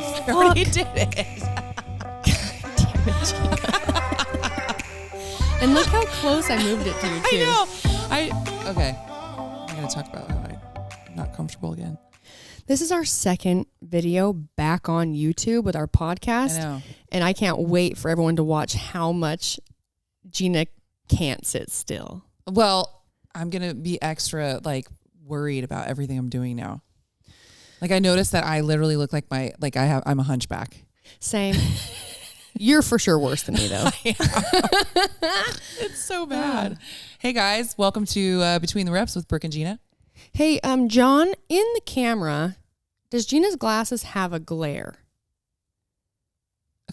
I already did it. Damn it, Gina. And look how close I moved it to you, too. I know. Okay. I'm going to talk about how I'm not comfortable again. This is our second video back on YouTube with our podcast. I know. And I can't wait for everyone to watch how much Gina can't sit still. Well, I'm going to be extra worried about everything I'm doing now. Like I noticed that I literally look like I'm a hunchback. Same. You're for sure worse than me though. It's so bad. Hey guys, welcome to Between the Reps with Brooke and Gina. Hey, John, in the camera, does Gina's glasses have a glare?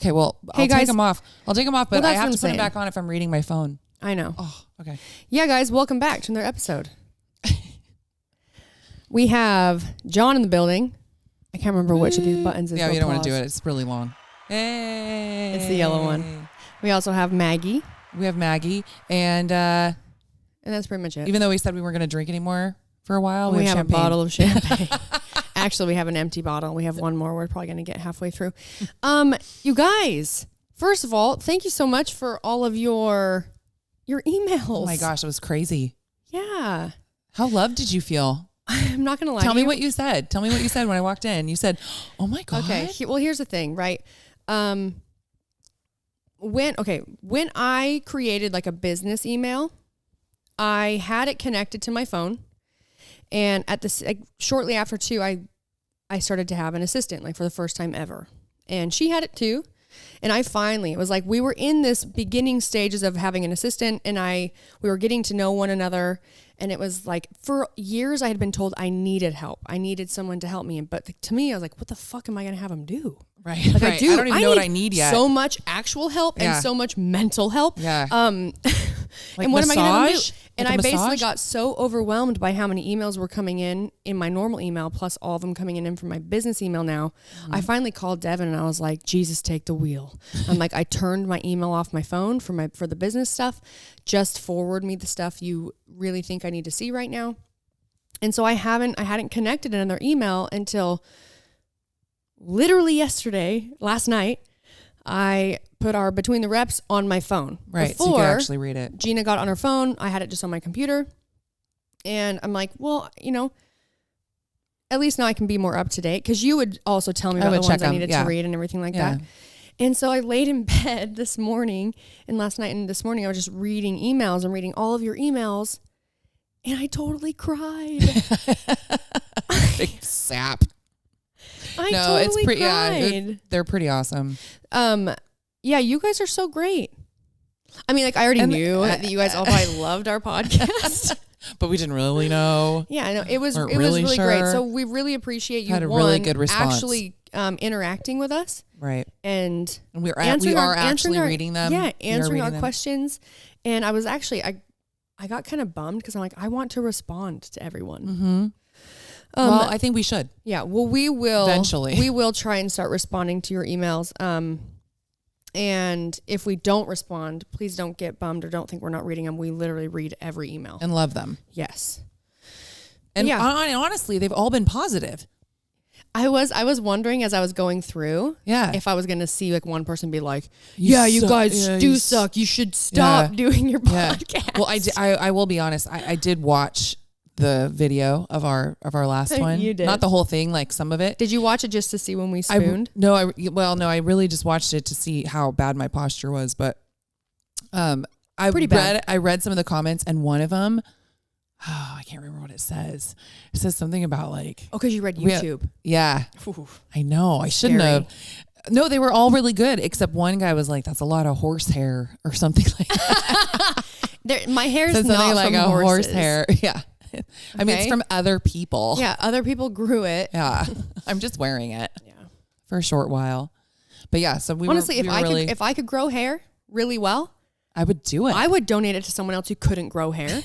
Okay, well, I'll take them off. But I have to put them back on if I'm reading my phone. I know. Oh, okay. Yeah, guys, welcome back to another episode. We have John in the building. I can't remember which of these buttons is. Yeah, you don't want to do it. It's really long. Hey. It's the yellow one. We also have Maggie. We have Maggie. And that's pretty much it. Even though we said we weren't going to drink anymore for a while, we have champagne. a bottle of champagne. Actually, we have an empty bottle. We have one more. We're probably going to get halfway through. You guys, first of all, thank you so much for all of your emails. Oh my gosh, it was crazy. Yeah. How loved did you feel? I'm not going to lie. Tell me what you said. Tell me what you said when I walked in. You said, "Oh my God." Okay. Well, here's the thing, right? When I created like a business email, I had it connected to my phone, and shortly after too, I started to have an assistant for the first time ever, and she had it too. And it was like we were in this beginning stages of having an assistant, and we were getting to know one another. And it was like for years I had been told I needed help. I needed someone to help me. But to me, I was like, what the fuck am I going to have him do? Right. Like right. I don't even know what I need yet. So much actual help and so much mental help. Yeah. And what am I going to have him do? And I massage? basically got so overwhelmed by how many emails were coming in my normal email, plus all of them coming in from my business email now. Mm-hmm. I finally called Devin and I was like, Jesus, take the wheel. I'm like, I turned my email off my phone for the business stuff. Just forward me the stuff you really think I need to see right now. And so I hadn't connected another email until literally last night, I put our Between the Reps on my phone. Right, Before, so you can actually read it. Gina got on her phone. I had it just on my computer. And I'm like, well, at least now I can be more up to date. Because you would also tell me about the ones I needed to read and everything like that. And so I laid in bed this morning and last night and this morning I was just reading emails and reading all of your emails. And I totally cried. Big sap. I totally cried. Yeah, they're pretty awesome. Yeah, you guys are so great. I mean, I already knew that you guys all probably loved our podcast. But we didn't really know. Yeah, I know. It was really sure. great. So we really appreciate you had a really good response. Actually interacting with us. Right. And we are actually reading them. Yeah, answering our questions. And I was actually, I got kind of bummed because I'm like, I want to respond to everyone. Mm-hmm. Well, I think we should. Yeah. Well, we will. Eventually. We will try and start responding to your emails. And if we don't respond, please don't get bummed or don't think we're not reading them. We literally read every email. And love them. Yes. And honestly, they've all been positive. I was wondering as I was going through if I was going to see one person be like, you guys do suck. You should stop doing your podcast. Well, I will be honest. I did watch the video of our last one. You did. Not the whole thing, some of it. Did you watch it just to see when we spooned? I really just watched it to see how bad my posture was, but I read some of the comments and one of them, I can't remember what it says. It says something about because you read YouTube. Yeah. I know. I shouldn't have. No, they were all really good, except one guy was like, that's a lot of horse hair or something like that. My hair is not like from a horses. Horse hair. Yeah. Okay. I mean, it's from other people. Yeah, other people grew it. Yeah, I'm just wearing it for a short while. But yeah, so if I could grow hair really well, I would do it. I would donate it to someone else who couldn't grow hair.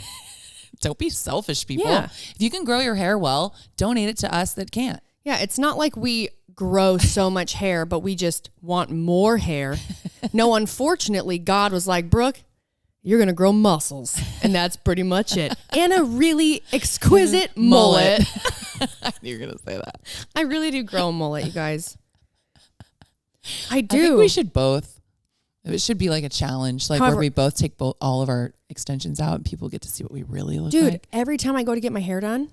Don't be selfish, people. Yeah. If you can grow your hair well, donate it to us that can't. Yeah, it's not like we grow so much hair, but we just want more hair. No, unfortunately, God was like, Brooke, you're going to grow muscles. And that's pretty much it. And a really exquisite mullet. I knew you were going to say that. I really do grow a mullet, you guys. I do. I think we should both. It should be like a challenge, like where we both take all of our extensions out and people get to see what we really look like. Dude, every time I go to get my hair done,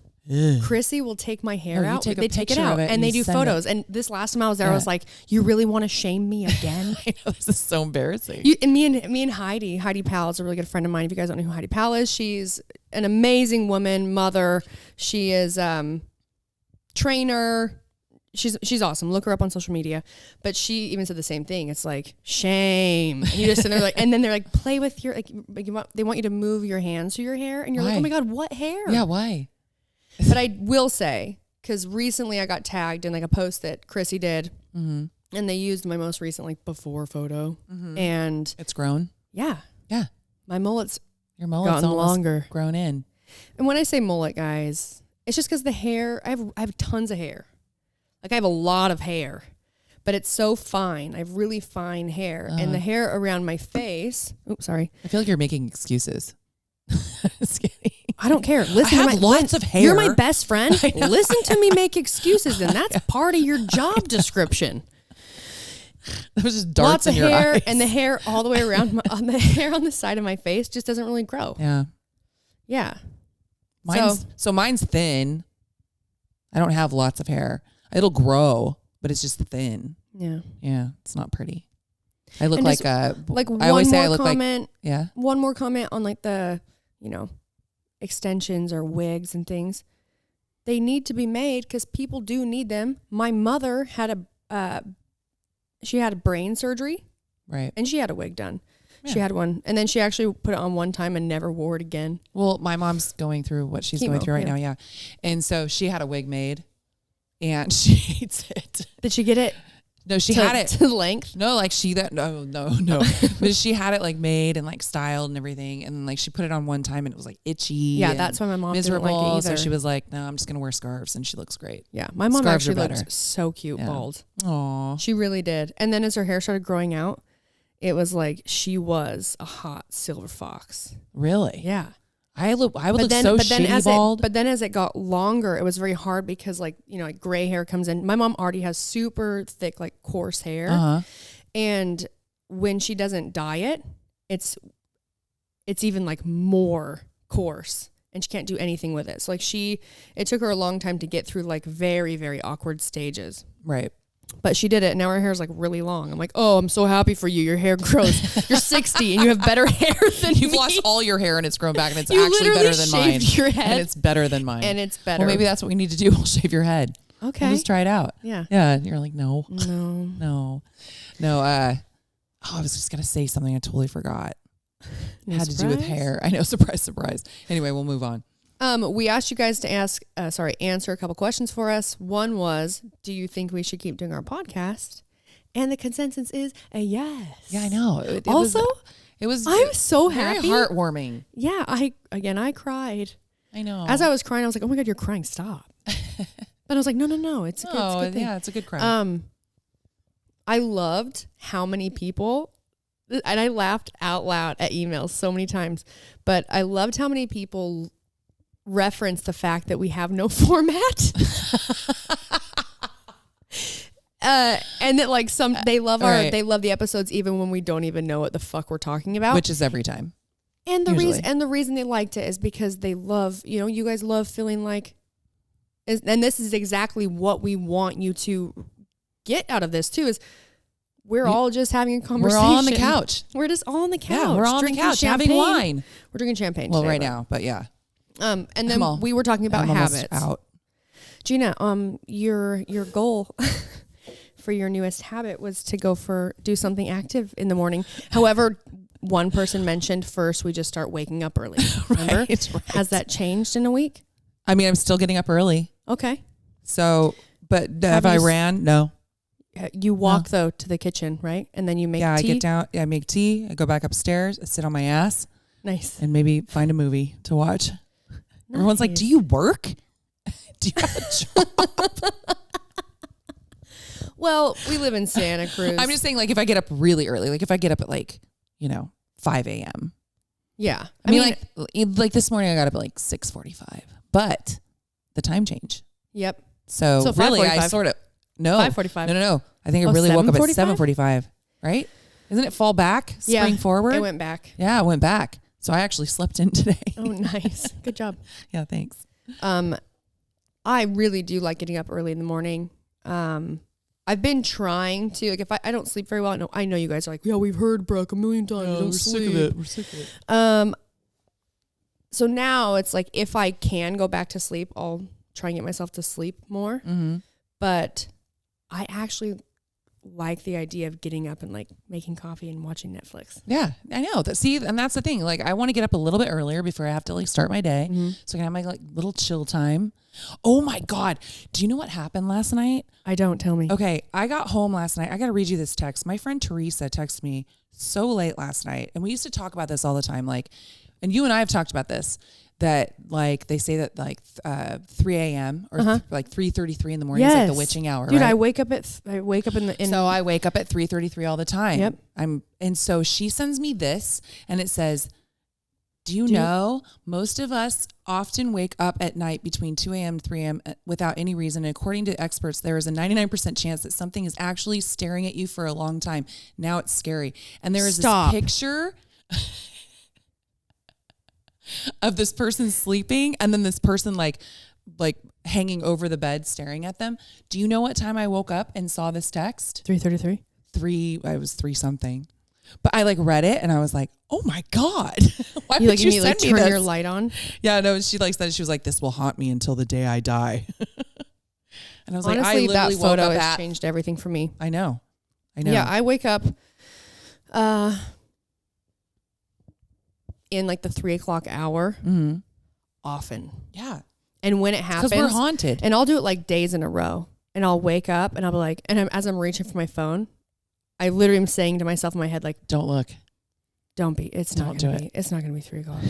Chrissy will take my hair out. They take it out and they do photos. And this last time I was there, I was like, you really want to shame me again? I know, this is so embarrassing. And me and Heidi Powell is a really good friend of mine. If you guys don't know who Heidi Powell is, she's an amazing woman, mother. She is trainer. She's awesome. Look her up on social media. But she even said the same thing. It's like, shame. And you just sit there like, and then they're like, play with your, they want you to move your hands through your hair. And you're like, oh my God, what hair? Yeah, why? But I will say, because recently I got tagged in like a post that Chrissy did. Mm-hmm. And they used my most recent like before photo. Mm-hmm. And it's grown. Yeah. Yeah. My mullet's gotten longer. Grown in. And when I say mullet, guys, it's just because the hair, I have tons of hair. Like I have a lot of hair, but it's so fine. I have really fine hair. And the hair around my face. Oops, sorry. I feel like you're making excuses. Just kidding. I don't care. Listen, I have lots of hair. You're my best friend. Listen to me make excuses, and that's part of your job description. There was just darts lots of in your hair, eyes. and the hair all the way around on the hair on the side of my face just doesn't really grow. Yeah. Yeah. Mine's thin. I don't have lots of hair. It'll grow, but it's just thin. Yeah. Yeah. It's not pretty. I look like a, like I always say I look comment, like, yeah. One more comment on like the, extensions or wigs and things. They need to be made because people do need them. My mother had she had a brain surgery. Right. And she had a wig done. Yeah. She had one. And then she actually put it on one time and never wore it again. Well, my mom's going through what she's going through right now. Yeah. And so she had a wig made. And she hates it. Did she get it? No, she had it to length. No, like no. But she had it like made and like styled and everything, and like she put it on one time and it was like itchy. Yeah, that's why my mom miserable. Didn't like it either. So she was like, "No, I'm just gonna wear scarves," and she looks great. Yeah, my mom scarves actually looked so cute bald. Aw, she really did. And then as her hair started growing out, it was like she was a hot silver fox. Really? Yeah. I would look so shitty bald. But then as it got longer, it was very hard because like gray hair comes in. My mom already has super thick, like coarse hair. Uh-huh. And when she doesn't dye it, it's even like more coarse and she can't do anything with it. So like it took her a long time to get through like very, very awkward stages. Right. But she did it. And now her hair is like really long. I'm like, oh, I'm so happy for you. Your hair grows. You're 60 and you have better hair than You've me. lost all your hair and it's grown back and it's actually better than mine. Your head. And it's better than mine. And it's better. Well, maybe that's what we need to do. We'll shave your head. Okay. We'll just try it out. Yeah. Yeah. And you're like, no. I was just going to say something I totally forgot. It had to do with hair. I know. Surprise. Anyway, we'll move on. We asked you guys to answer a couple questions for us. One was, do you think we should keep doing our podcast? And the consensus is a yes. Yeah, I know. It was. I'm so happy. Very heartwarming. Yeah, I cried. I know. As I was crying, I was like, oh my God, you're crying. Stop. But I was like, no, it's a good thing. Yeah, it's a good cry. I loved how many people, and I laughed out loud at emails so many times, but I loved how many people reference the fact that we have no format. And that like they love they love the episodes even when we don't even know what the fuck we're talking about, which is every time. And the reason they liked it is because they love, you guys love feeling like, and this is exactly what we want you to get out of this too, is we're all just having a conversation. We're all on the couch. We're just all on the couch. Yeah, we're all on the couch having wine. We're drinking champagne. Well, today, right now, but yeah. And then we were talking about habits. Out. Gina, your goal for your newest habit was to do something active in the morning. However, one person mentioned first we just start waking up early. Remember? Right. Has that changed in a week? I mean, I'm still getting up early. Okay. So, but have I ran? No. You walk though to the kitchen, right? And then you make tea. I get down. I make tea. I go back upstairs. I sit on my ass. Nice. And maybe find a movie to watch. Nice. Everyone's like, "Do you work? Do you have a job?" Well, we live in Santa Cruz. I'm just saying, like, if I get up really early, like if I get up at 5 a.m. Yeah. I mean, like this morning I got up at 6:45, but the time change. Yep. So really, I sort of. No. 5:45. No. I think I really woke up at 7:45, right? Isn't it fall back, spring forward? It went back. Yeah, it went back. So I actually slept in today. Oh, nice. Good job. Yeah, thanks. I really do like getting up early in the morning. I've been trying to, like, if I don't sleep very well, I know you guys are like, yeah, we've heard Brooke a million times. We're sick of it. We're sick of it. So now it's like, if I can go back to sleep, I'll try and get myself to sleep more. Mm-hmm. But I actually like the idea of getting up and like making coffee and watching Netflix. Yeah, I know. And that's the thing. Like, I want to get up a little bit earlier before I have to like start my day, so I can have my like little chill time. Oh my God! Do you know what happened last night? I don't. Tell me. Okay, I got home last night. I got to read you this text. My friend Teresa texted me so late last night, and we used to talk about this all the time. Like, and you and I have talked about this. That like they say that like 3 a.m. or like 3:33 in the morning is like the witching hour. Dude, right? I wake up in So I wake up at 3:33 all the time. Yep. And so she sends me this, and it says, "Do you know most of us often wake up at night between 2 a.m. and 3 a.m. without any reason. And according to experts, there is a 99% chance that something is actually staring at you for a long time. Now it's scary." And there is this picture of this person sleeping, and then this person like hanging over the bed staring at them. Do you know what time I woke up and saw this text? 3:33. I was 3 something. But I like read it and I was like, "Oh my God." Why you would you like turn your light on? Yeah, no, she like said, she was like, "This will haunt me until the day I die." And I was honestly, like, I literally that photo woke up has changed everything for me. I know. Yeah, I wake up in like the 3 o'clock hour often. Yeah. And when it happens, because we're haunted. And I'll do it like days in a row. And I'll wake up and I'll be like, as I'm reaching for my phone, I literally am saying to myself in my head, like, "Don't look. Don't be. It's not going to be. It's not going to be 3 o'clock.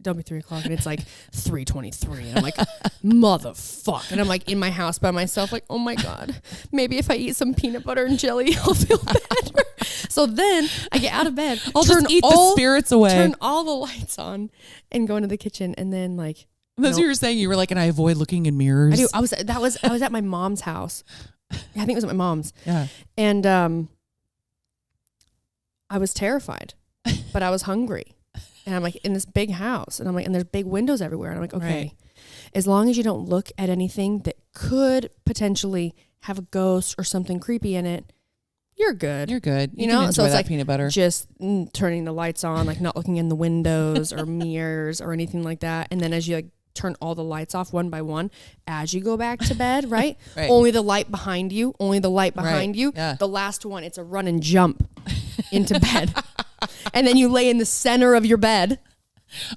Don't be 3 o'clock." And it's like 3:23. And I'm like, motherfucker. And I'm like in my house by myself, like, "Oh my God, maybe if I eat some peanut butter and jelly, I'll feel better." So then I get out of bed. I'll just eat the spirits away. Turn all the lights on and go into the kitchen. And then like, that's what you were saying. You were like, "And I avoid looking in mirrors." I do. I was at my mom's house. I think it was at my mom's. Yeah. And I was terrified, but I was hungry. And I'm like in this big house, and I'm like, and there's big windows everywhere. And I'm like, okay, as long as you don't look at anything that could potentially have a ghost or something creepy in it, you're good. You're good. You know, so it's like peanut butter. Just turning the lights on, like not looking in the windows or mirrors or anything like that. And then as you like turn all the lights off one by one as you go back to bed, right? Only the light behind you, Yeah. The last one, it's a run and jump into bed. And then you lay in the center of your bed.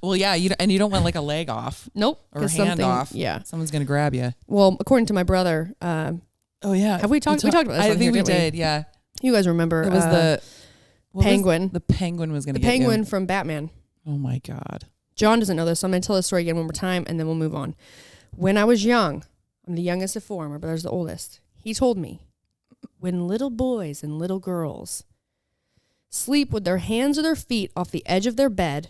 Well, yeah, you don't want like a leg off. Nope. Or a hand off. Yeah. Someone's going to grab you. Well, according to my brother, oh yeah. Have we talked? We talked about this. I think we did. Yeah. You guys remember? It was the penguin. The penguin was going to get you. The penguin from Batman. Oh my God. John doesn't know this, so I'm going to tell the story again one more time, and then we'll move on. When I was young, I'm the youngest of 4, my brother's the oldest. He told me, when little boys and little girls sleep with their hands or their feet off the edge of their bed,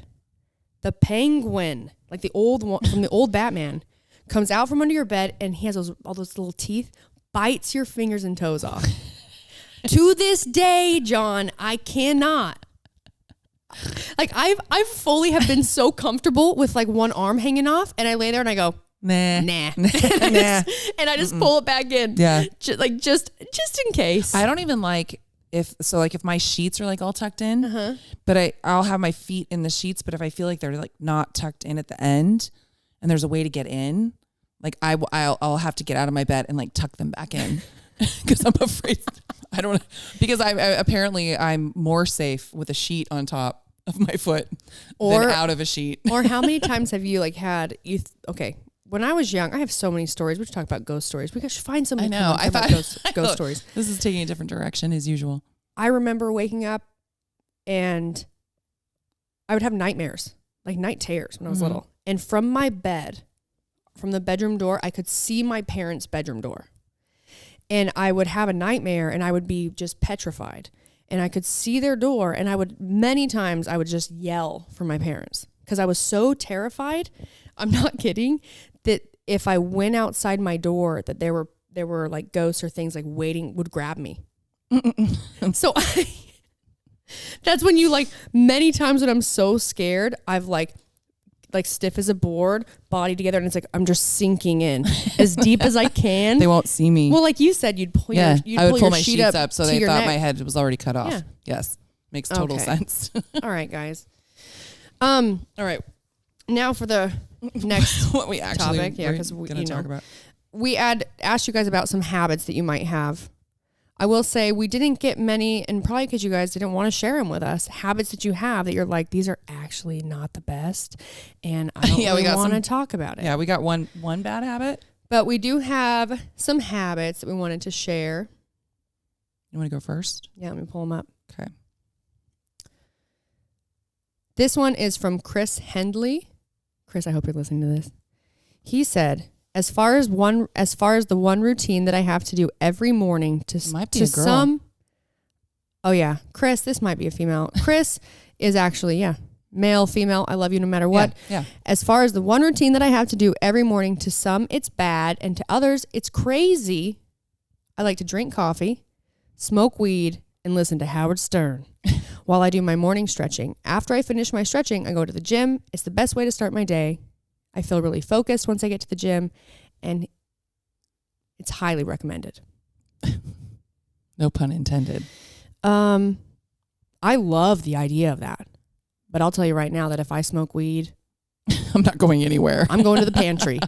the penguin, like the old one from the old Batman, comes out from under your bed, and he has all those little teeth, bites your fingers and toes off. To this day, John, I cannot. Like I've fully have been so comfortable with like one arm hanging off, and I lay there and I go, nah. And I just pull it back in. Yeah. Just in case. I don't even like if my sheets are like all tucked in, but I'll have my feet in the sheets, but if I feel like they're like not tucked in at the end and there's a way to get in, like I'll have to get out of my bed and like tuck them back in. Because I'm afraid I'm more safe with a sheet on top of my foot than out of a sheet. Or how many times have you like had okay, when I was young, I have so many stories. We should talk about ghost stories. We should find some. I know. I thought ghost stories. This is taking a different direction as usual. I remember waking up and I would have nightmares, like night terrors when I was little. And from my bed, from the bedroom door, I could see my parents' bedroom door. And I would have a nightmare and I would be just petrified. And I could see their door, and many times I would just yell for my parents because I was so terrified. I'm not kidding, that if I went outside my door, that there were there were like ghosts or things like waiting would grab me. So that's when you like many times when I'm so scared, I've like stiff as a board, body together, and it's like I'm just sinking in as deep as I can. They won't see me. Well, like you said, you'd pull I would pull my sheet sheets up so they thought neck. my head was already cut off. Yeah. Yes, makes total sense. All right, guys. All right. Now for the next what we actually topic, because we're going to talk about. We asked you guys about some habits that you might have. I will say we didn't get many, and probably because you guys didn't want to share them with us, habits that you have that you're like, these are actually not the best, and I don't really want to talk about it. Yeah, we got one bad habit. But we do have some habits that we wanted to share. You want to go first? Yeah, let me pull them up. Okay. This one is from Chris Hendley. Chris, I hope you're listening to this. He said, as far as the one routine that I have to do every morning might be a girl. Oh yeah, Chris, this might be a female. Chris is actually, male, female. I love you no matter what. Yeah. As far as the one routine that I have to do every morning, to some it's bad and to others it's crazy. I like to drink coffee, smoke weed, and listen to Howard Stern while I do my morning stretching. After I finish my stretching, I go to the gym. It's the best way to start my day. I feel really focused once I get to the gym, and it's highly recommended. No pun intended. I love the idea of that, but I'll tell you right now that if I smoke weed, I'm not going anywhere. I'm going to the pantry.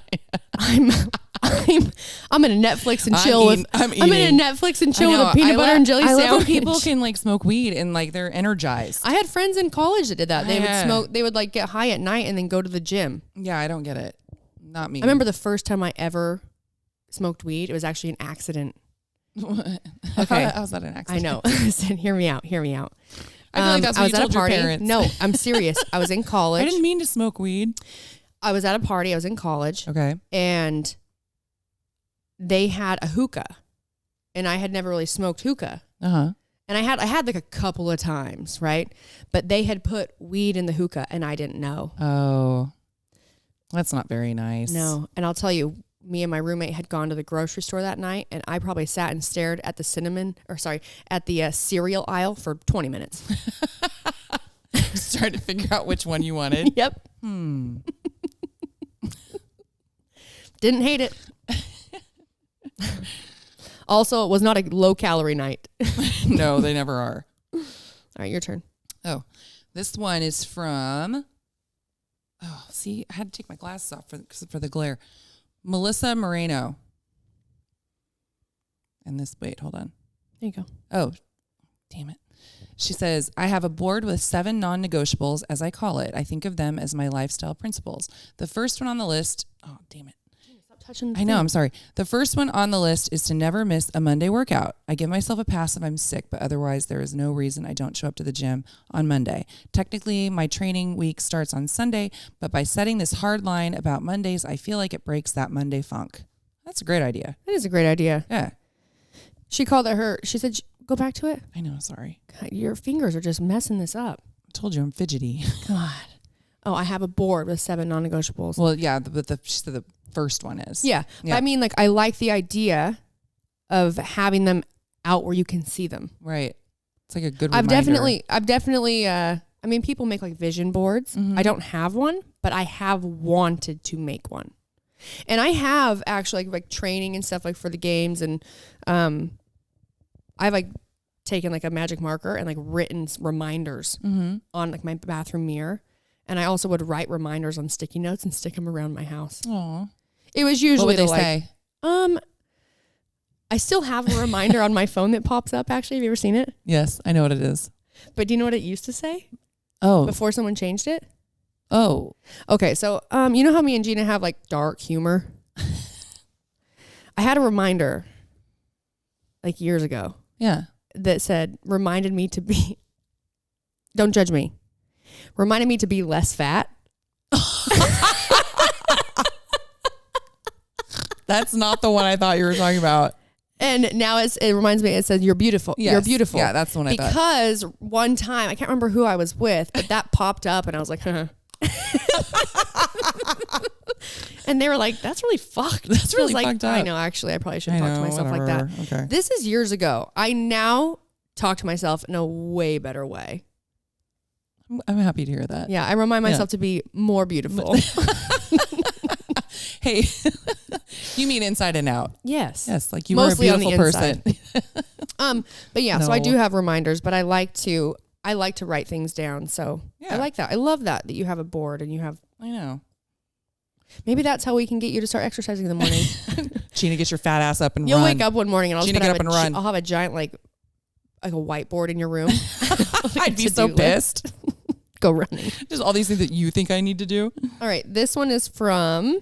I'm gonna Netflix and chill with. I'm gonna Netflix and chill with a peanut butter and jelly sandwich. I love when people can like smoke weed and like they're energized. I had friends in college that did that. They would smoke. They would like get high at night and then go to the gym. Yeah, I don't get it. Not me. I remember the first time I ever smoked weed. It was actually an accident. Okay, how was that an accident? I know. Listen, hear me out. I feel like that's what you told your parents. No, I'm serious. I was in college. I didn't mean to smoke weed. I was at a party. I was in college. Okay. And they had a hookah, and I had never really smoked hookah. Uh-huh. And I had like a couple of times, right? But they had put weed in the hookah, and I didn't know. Oh, that's not very nice. No. And I'll tell you, me and my roommate had gone to the grocery store that night, and I probably sat and stared at the cereal aisle for 20 minutes. Just trying to figure out which one you wanted. Yep. Didn't hate it. Also, it was not a low-calorie night. No, they never are. All right, your turn. Oh, this one is from... Oh, see, I had to take my glasses off for the glare. Melissa Moreno. And this, wait, hold on. There you go. Oh, damn it. She says, I have a board with 7 non-negotiables, as I call it. I think of them as my lifestyle principles. The first one on the list... Oh, damn it. I know, I'm sorry. The first one on the list is to never miss a Monday workout. I give myself a pass if I'm sick, but otherwise there is no reason I don't show up to the gym on Monday. Technically, my training week starts on Sunday, but by setting this hard line about Mondays, I feel like it breaks that Monday funk. That's a great idea. That is a great idea. Yeah. She called it she said, go back to it. I know, sorry. God, your fingers are just messing this up. I told you I'm fidgety. God. Oh, I have a board with 7 non-negotiables. Well, yeah, but she said the first one is. Yeah. But I mean, like, I like the idea of having them out where you can see them. Right. It's like a good reminder. I've definitely, I mean, people make like vision boards. Mm-hmm. I don't have one, but I have wanted to make one. And I have actually like training and stuff like for the games. And I've like taken like a magic marker and like written reminders on like my bathroom mirror. And I also would write reminders on sticky notes and stick them around my house. Aww. It was usually what would they say? I still have a reminder on my phone that pops up, actually. Have you ever seen it? Yes, I know what it is. But do you know what it used to say? Oh. Before someone changed it? Oh. Okay, so you know how me and Gina have like dark humor? I had a reminder like years ago. Yeah. That said, reminded me to be, don't judge me, reminded me to be less fat. That's not the one I thought you were talking about. And now it reminds me, it says, you're beautiful. Yes. You're beautiful. Yeah, that's the one I thought. Because one time, I can't remember who I was with, but that popped up and I was like, huh. And they were like, that's really fucked. That's really fucked up. I know, actually, I probably shouldn't talk to myself like that. Okay. This is years ago. I now talk to myself in a way better way. I'm happy to hear that. Yeah, I remind myself to be more beautiful. Hey, you mean inside and out? Yes. Yes, like you mostly were a beautiful person. But yeah, so I do have reminders, but I like to write things down. So I like that. I love that you have a board and you have. I know. Maybe that's how we can get you to start exercising in the morning. Gina, get your fat ass up and You'll run. wake up one morning and I'll Gina, get up and run. I'll have a giant like a whiteboard in your room. I'd be so pissed. Go running. Just all these things that you think I need to do. All right, this one is from.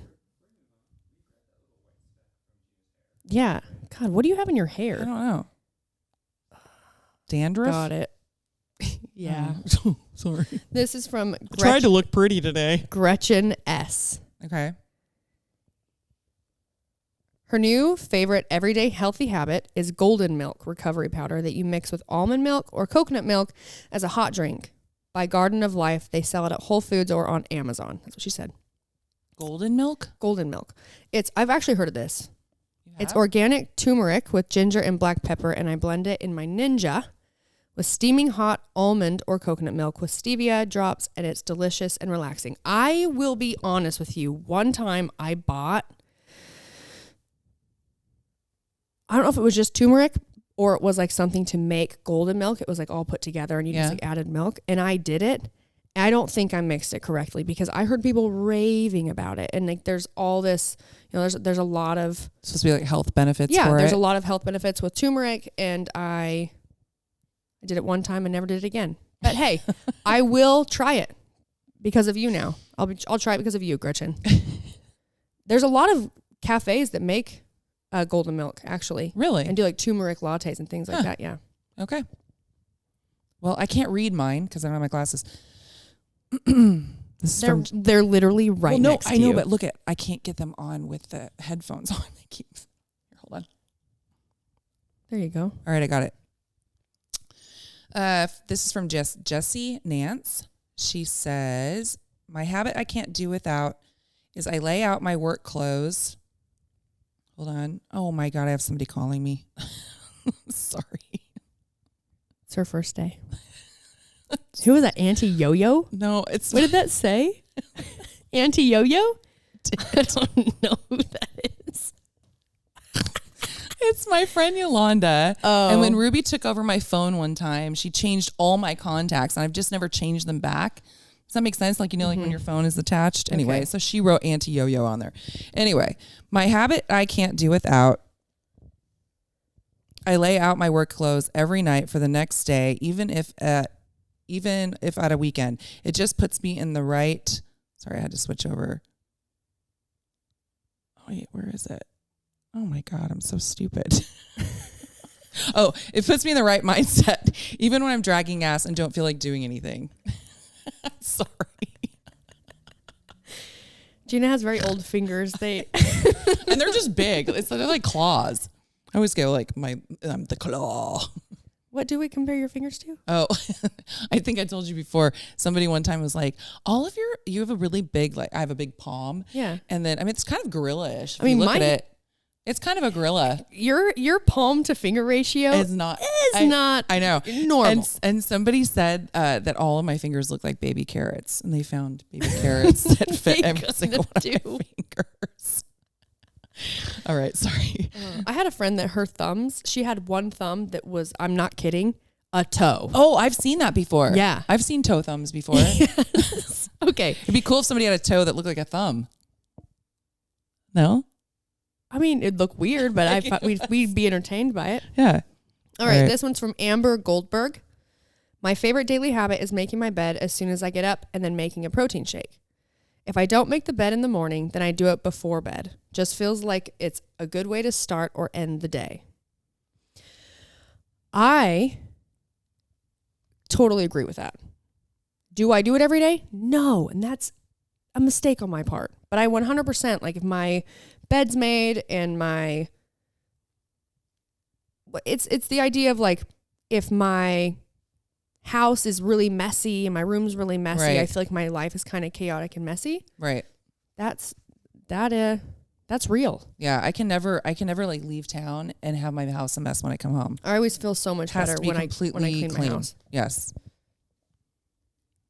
Yeah. God, what do you have in your hair? I don't know. Dandruff? Got it. Yeah. Sorry. This is from Tried to look pretty today. Gretchen S. Okay. Her new favorite everyday healthy habit is golden milk recovery powder that you mix with almond milk or coconut milk as a hot drink. By Garden of Life, they sell it at Whole Foods or on Amazon. That's what she said. Golden milk? Golden milk. I've actually heard of this. It's organic turmeric with ginger and black pepper, and I blend it in my Ninja with steaming hot almond or coconut milk with stevia drops, and it's delicious and relaxing. I will be honest with you. One time I bought, I don't know if it was just turmeric or it was like something to make golden milk. It was like all put together and you just like added milk, and I did it. I don't think I mixed it correctly because I heard people raving about it. And like, there's all this, there's a lot of. It's supposed to be like health benefits. Yeah, for there's it. a lot of health benefits with turmeric, and I did it one time and never did it again. But hey, I will try it because of you now. I'll try it because of you, Gretchen. There's a lot of cafes that make golden milk, actually. Really? And do like turmeric lattes and things like that. Yeah. Okay. Well, I can't read mine because I don't have my glasses. They're literally right next to you. I know, but look I can't get them on with the headphones on. Here, hold on. There you go. All right, I got it. This is from Jessie Nance. She says, my habit I can't do without is I lay out my work clothes. Hold on. Oh my God, I have somebody calling me. Sorry. It's her first day. Who was that? Auntie Yo-Yo? No, it's... What did that say? Auntie Yo-Yo? I don't know who that is. It's my friend Yolanda. Oh. And when Ruby took over my phone one time, she changed all my contacts, and I've just never changed them back. Does that make sense? Like, like when your phone is attached? Anyway, so she wrote Auntie Yo-Yo on there. Anyway, my habit I can't do without, I lay out my work clothes every night for the next day, even if at a weekend. It just puts me in the right. Sorry, I had to switch over. Oh, wait, where is it? Oh my God, I'm so stupid. Oh, it puts me in the right mindset, even when I'm dragging ass and don't feel like doing anything. Sorry. Gina has very old fingers. And they're just big. They're like claws. I always go like the claw. What do we compare your fingers to? Oh, I think I told you before. Somebody one time was like, you have a really big, like I have a big palm. Yeah. And then, it's kind of gorilla-ish. I mean, look at it. It's kind of a gorilla. Your palm to finger ratio is not. I know. Normal. And somebody said that all of my fingers look like baby carrots, and they found baby carrots that fit every single one of my fingers. All right, sorry. I had a friend that her thumbs, she had one thumb that was, I'm not kidding, a toe. Oh, I've seen that before. Yeah. I've seen toe thumbs before. Yes. Okay. It'd be cool if somebody had a toe that looked like a thumb. No? I mean, it'd look weird, but I thought we'd be entertained by it. Yeah. All right, this one's from Amber Goldberg. My favorite daily habit is making my bed as soon as I get up and then making a protein shake. If I don't make the bed in the morning, then I do it before bed. Just feels like it's a good way to start or end the day. I totally agree with that. Do I do it every day? No, and that's a mistake on my part. But I 100%, like if my bed's made and it's the idea of like if my house is really messy and my room's really messy, right. I feel like my life is kind of chaotic and messy. Right. That's that's real. Yeah, I can never like leave town and have my house a mess when I come home. I always feel so much better when I clean my house. Yes.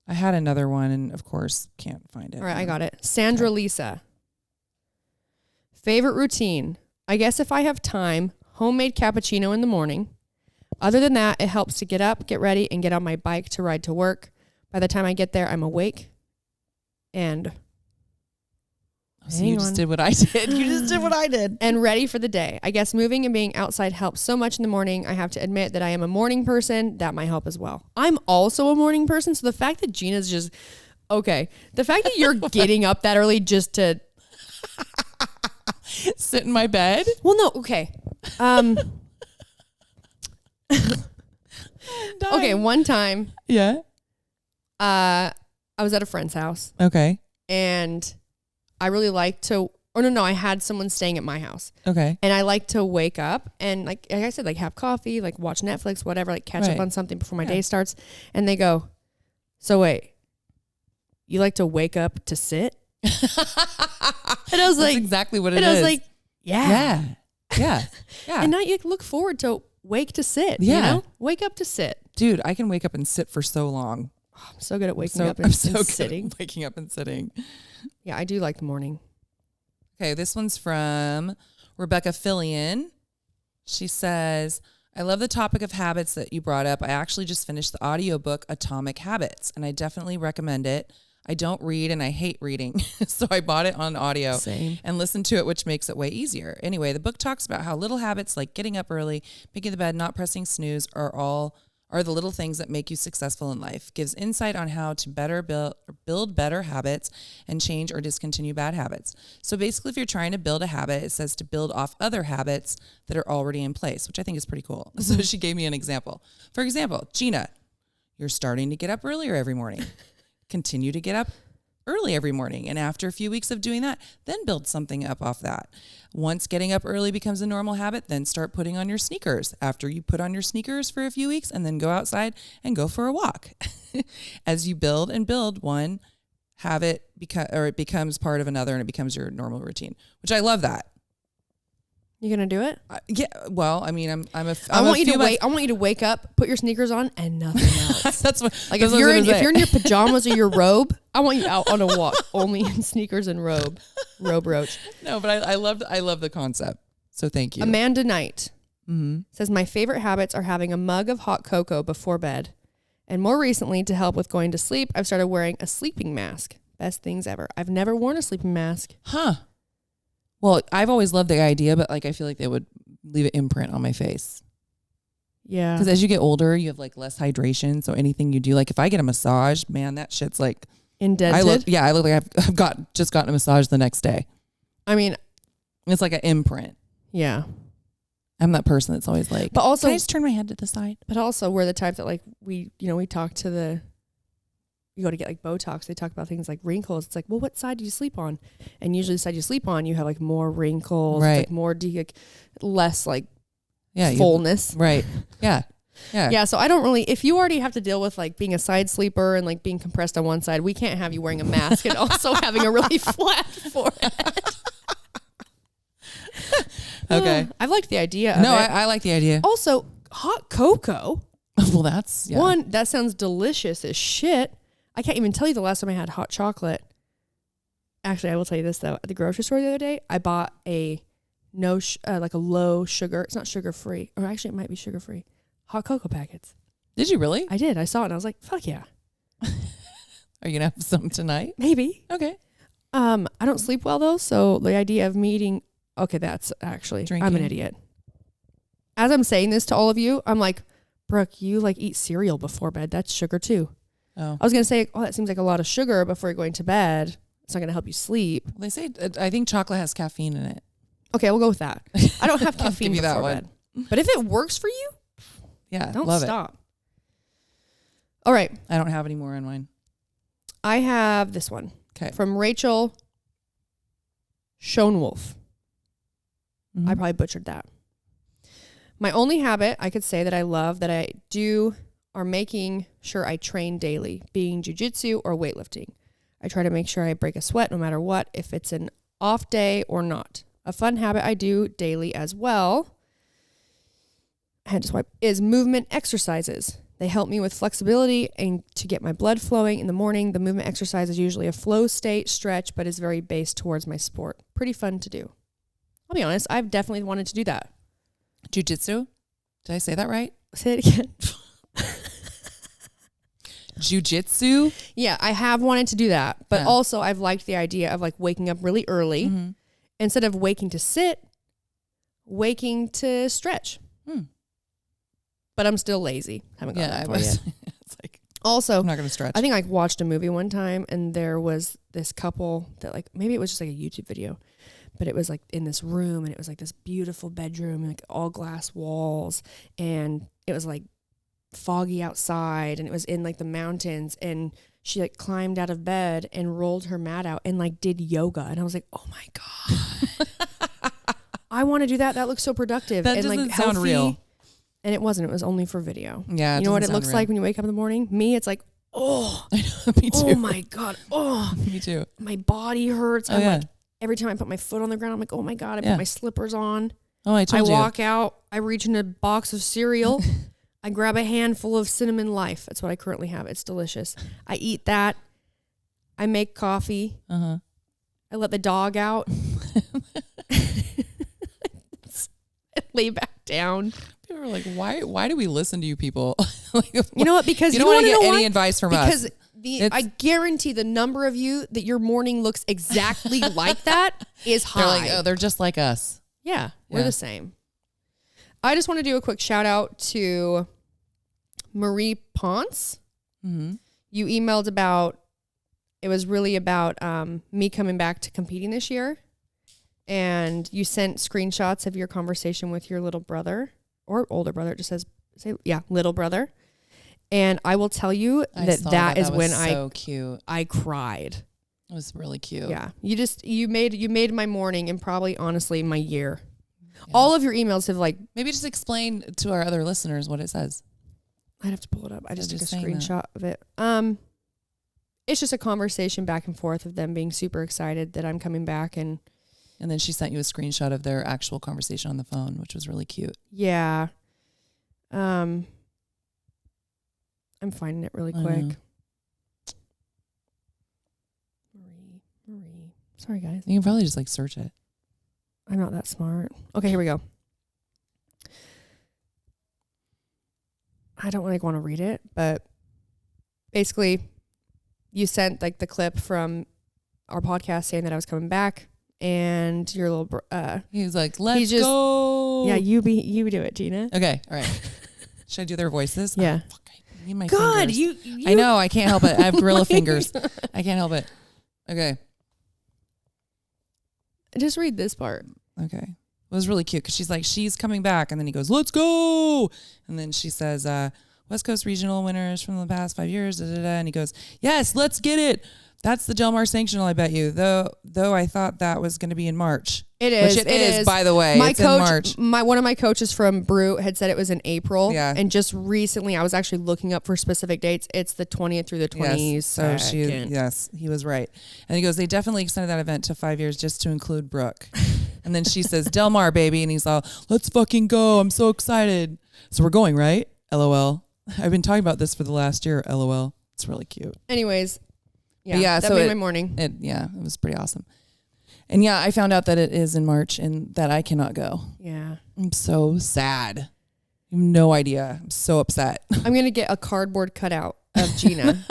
I had another one and of course can't find it. All right, I got it. Sandra Lisa. Favorite routine. I guess if I have time, homemade cappuccino in the morning. Other than that, it helps to get up, get ready, and get on my bike to ride to work. By the time I get there, I'm awake and so you just did what I did. You just did what I did. And ready for the day. I guess moving and being outside helps so much in the morning. I have to admit that I am a morning person. That might help as well. I'm also a morning person. So the fact that Gina's just, okay. The fact that you're getting up that early just to sit in my bed. Well, no. Okay. Okay. One time. Yeah. I was at a friend's house. Okay. And I really like to, I had someone staying at my house. Okay. And I like to wake up and like I said, like have coffee, like watch Netflix, whatever, like catch up on something before my day starts. And they go, so wait, you like to wake up to sit? And I was like, exactly what it is. And I was like, yeah. And now you look forward to wake to sit. Yeah. You know? Wake up to sit. Dude, I can wake up and sit for so long. Oh, I'm so good at waking up and sitting. Waking up and sitting. Yeah, I do like the morning. Okay, this one's from Rebecca Fillion. She says, I love the topic of habits that you brought up. I actually just finished the audiobook Atomic Habits, and I definitely recommend it. I don't read and I hate reading, so I bought it on audio and listened to it, which makes it way easier. Anyway, the book talks about how little habits like getting up early, making the bed, not pressing snooze are the little things that make you successful in life. Gives insight on how to build better habits and change or discontinue bad habits. So basically, if you're trying to build a habit, it says to build off other habits that are already in place, which I think is pretty cool. So she gave me an example. For example, Gina, you're starting to get up earlier every morning. Continue to get up early every morning. And after a few weeks of doing that, then build something up off that. Once getting up early becomes a normal habit, then start putting on your sneakers. After you put on your sneakers for a few weeks, and then go outside and go for a walk. As you build and build one habit, it becomes part of another, and it becomes your normal routine, which I love that. You gonna do it? Yeah. Well, I mean, I want you to wake up, put your sneakers on, and nothing else. That's what. Like if you're in your pajamas or your robe, I want you out on a walk, only in sneakers and robe roach. No, but I love the concept. So thank you. Amanda Knight says my favorite habits are having a mug of hot cocoa before bed, and more recently, to help with going to sleep, I've started wearing a sleeping mask. Best things ever. I've never worn a sleeping mask. Huh. Well, I've always loved the idea, but like I feel like they would leave an imprint on my face. Yeah. Because as you get older, you have like less hydration. So anything you do, like if I get a massage, man, that shit's like indented. I look like I've just gotten a massage the next day. I mean, it's like an imprint. Yeah. I'm that person that's always like, but also, can I just turn my head to the side? But also, we're the type that like we talk to you go to get like Botox, they talk about things like wrinkles. It's like, well, what side do you sleep on? And usually the side you sleep on, you have like more wrinkles, right? Like more less like fullness, right? Yeah. Yeah. So I don't really, if you already have to deal with like being a side sleeper and like being compressed on one side, we can't have you wearing a mask and also having a really flat forehead. Okay. I've liked the idea of it. I like the idea. Also, hot cocoa. Well, that's one, that sounds delicious as shit. I can't even tell you the last time I had hot chocolate. Actually, I will tell you this though. At the grocery store the other day, I bought a like a low sugar. It's not sugar free, or actually it might be sugar free. Hot cocoa packets. Did you really? I did. I saw it and I was like, fuck yeah. Are you gonna have some tonight? Maybe. Okay. I don't sleep well though, so the idea of me eating. Okay, that's actually drinking. I'm an idiot. As I'm saying this to all of you, I'm like, Brooke, you like eat cereal before bed. That's sugar too. Oh. I was going to say, that seems like a lot of sugar before you're going to bed. It's not going to help you sleep. They say, I think chocolate has caffeine in it. Okay, we'll go with that. I don't have caffeine before bed. But if it works for you, don't stop. All right. I don't have any more on mine. I have this one. Okay. From Rachel Schoenwolf. Mm-hmm. I probably butchered that. My only habit I could say that I love that I do are making sure I train daily, being jiu-jitsu or weightlifting. I try to make sure I break a sweat no matter what. If it's an off day or not. A fun habit I do daily as well, I had to swipe, is movement exercises. They help me with flexibility and to get my blood flowing in the morning. The movement exercise is usually a flow state stretch, but is very based towards my sport. Pretty fun to do. I'll be honest, I've definitely wanted to do that. Jiu-jitsu? Did I say that right? Say it again. Jiu-jitsu? Yeah, I have wanted to do that. But also I've liked the idea of like waking up really early. Mm-hmm. Instead of waking to sit, waking to stretch. But I'm still lazy. Haven't got that far yet. It's like, also, I'm not going to stretch. I think I watched a movie one time and there was this couple that like, maybe it was just like a YouTube video, but it was like in this room and it was like this beautiful bedroom, like all glass walls, and it was like foggy outside and it was in like the mountains, and she like climbed out of bed and rolled her mat out and like did yoga. And I was like, oh my God. I want to do that. That looks so productive. That and doesn't like sound real. And it wasn't. It was only for video. Yeah. You know what it looks like when you wake up in the morning? Me, it's like, oh. I know, me too. Oh my God. Oh. Me too. My body hurts. Oh, I'm like, every time I put my foot on the ground, I'm like, oh my God, I put my slippers on. Oh, I walk out. I reach in a box of cereal. I grab a handful of Cinnamon Life. That's what I currently have. It's delicious. I eat that. I make coffee. I let the dog out. I lay back down. People are like, why do we listen to you people? Like, you know what? Because you don't want to get any advice from us. Because I guarantee the number of you that your morning looks exactly like that is high. They're like, oh, they're just like us. Yeah, we're the same. I just want to do a quick shout out to Marie Ponce. Mm-hmm. You emailed about, it was really about me coming back to competing this year. And you sent screenshots of your conversation with your little brother or older brother. It just says, little brother. And I will tell you that is when I cried. It was really cute. Yeah. You made my morning and probably honestly my year. Yeah. All of your emails have like, maybe just explain to our other listeners what it says. I'd have to pull it up. I just took a screenshot of it. It's just a conversation back and forth of them being super excited that I'm coming back, and then she sent you a screenshot of their actual conversation on the phone, which was really cute. Yeah. I'm finding it really quick. Marie. Sorry, guys. You can probably just like search it. I'm not that smart. Okay, here we go. I don't like want to read it, but basically you sent like the clip from our podcast saying that I was coming back, and your little he was like, let's go. Yeah, you do it, Gina. Okay, all right. Should I do their voices? Yeah. Oh, fuck, I need my God, fingers. you I know, I can't help it. I have gorilla fingers. I can't help it. Okay. Just read this part. Okay. It was really cute because she's like, she's coming back. And then he goes, let's go. And then she says, West Coast regional winners from the past 5 years. Da, da, da. And he goes, yes, let's get it. That's the Del Mar Sanctional, I bet you. Though I thought that was going to be in March. It is. Which it is, by the way. It's in March. One of my coaches from Brew had said it was in April. Yeah. And just recently, I was actually looking up for specific dates. It's the 20th through the 22nd. Yes, so he was right. And he goes, they definitely extended that event to 5 years just to include Brooke. And then she says, Del Mar, baby. And he's all, let's fucking go. I'm so excited. So we're going, right? LOL. I've been talking about this for the last year. LOL. It's really cute. Anyways. Yeah, that made my morning. It was pretty awesome. And yeah, I found out that it is in March and that I cannot go. Yeah. I'm so sad. You have no idea. I'm so upset. I'm going to get a cardboard cutout of Gina